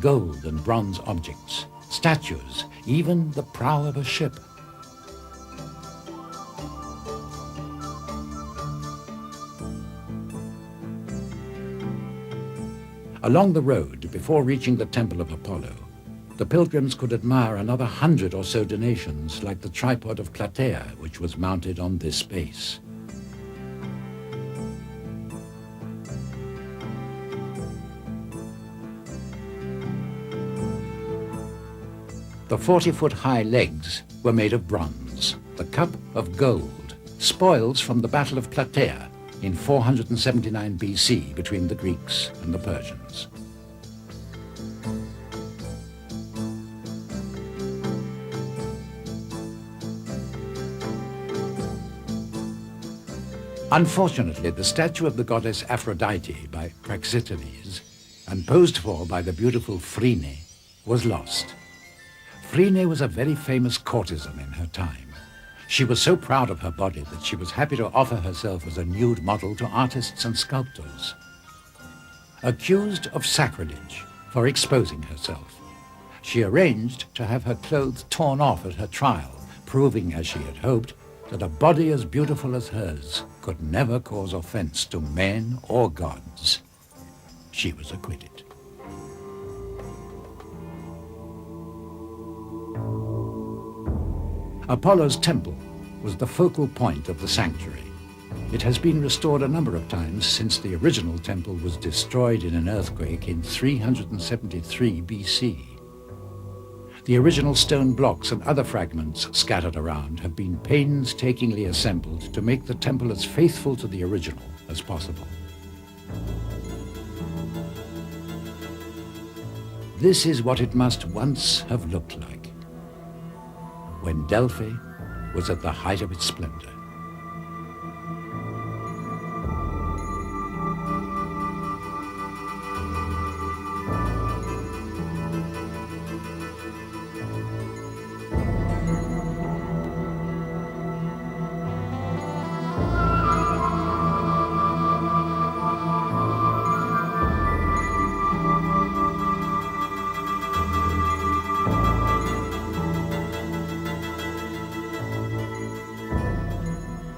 gold and bronze objects, statues, even the prow of a ship. Along the road, before reaching the Temple of Apollo, the pilgrims could admire another 100 or so donations like the tripod of Platea, which was mounted on this base. The 40-foot-high legs were made of bronze, the cup of gold, spoils from the Battle of Platea in 479 BC between the Greeks and the Persians. Unfortunately, the statue of the goddess Aphrodite by Praxiteles, and posed for by the beautiful Phryne, was lost. Phryne was a very famous courtesan in her time. She was so proud of her body that she was happy to offer herself as a nude model to artists and sculptors. Accused of sacrilege for exposing herself, she arranged to have her clothes torn off at her trial, proving, as she had hoped, that a body as beautiful as hers could never cause offense to men or gods. She was acquitted. Apollo's temple was the focal point of the sanctuary. It has been restored a number of times since the original temple was destroyed in an earthquake in 373 BC. The original stone blocks and other fragments scattered around have been painstakingly assembled to make the temple as faithful to the original as possible. This is what it must once have looked like, when Delphi was at the height of its splendor.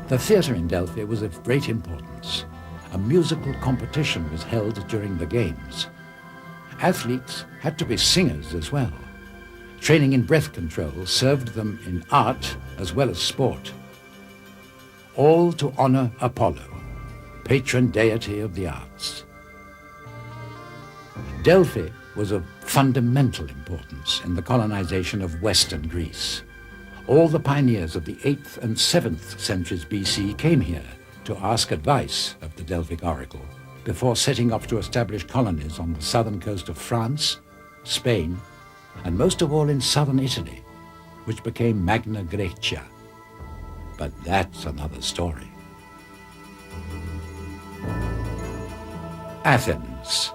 The theatre in Delphi was of great importance. A musical competition was held during the games. Athletes had to be singers as well. Training in breath control served them in art as well as sport. All to honor Apollo, patron deity of the arts. Delphi was of fundamental importance in the colonization of Western Greece. All the pioneers of the 8th and 7th centuries BC came here to ask advice of the Delphic oracle before setting off to establish colonies on the southern coast of France, Spain, and most of all in southern Italy, which became Magna Graecia. But that's another story. Athens,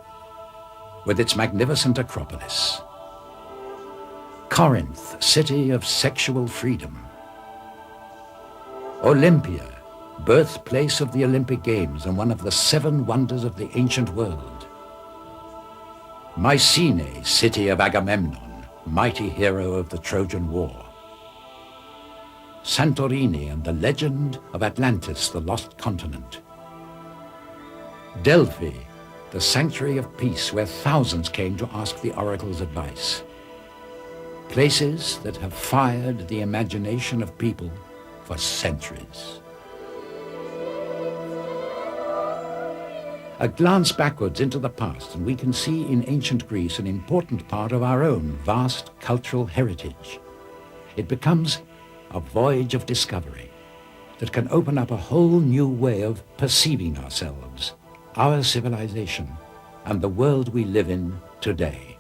with its magnificent Acropolis. Corinth, city of sexual freedom. Olympia, birthplace of the Olympic Games and one of the 7 wonders of the ancient world. Mycenae, city of Agamemnon, mighty hero of the Trojan War. Santorini and the legend of Atlantis, the lost continent. Delphi, the sanctuary of peace where thousands came to ask the oracle's advice. Places that have fired the imagination of people for centuries. A glance backwards into the past and we can see in ancient Greece an important part of our own vast cultural heritage. It becomes a voyage of discovery that can open up a whole new way of perceiving ourselves, our civilization, and the world we live in today.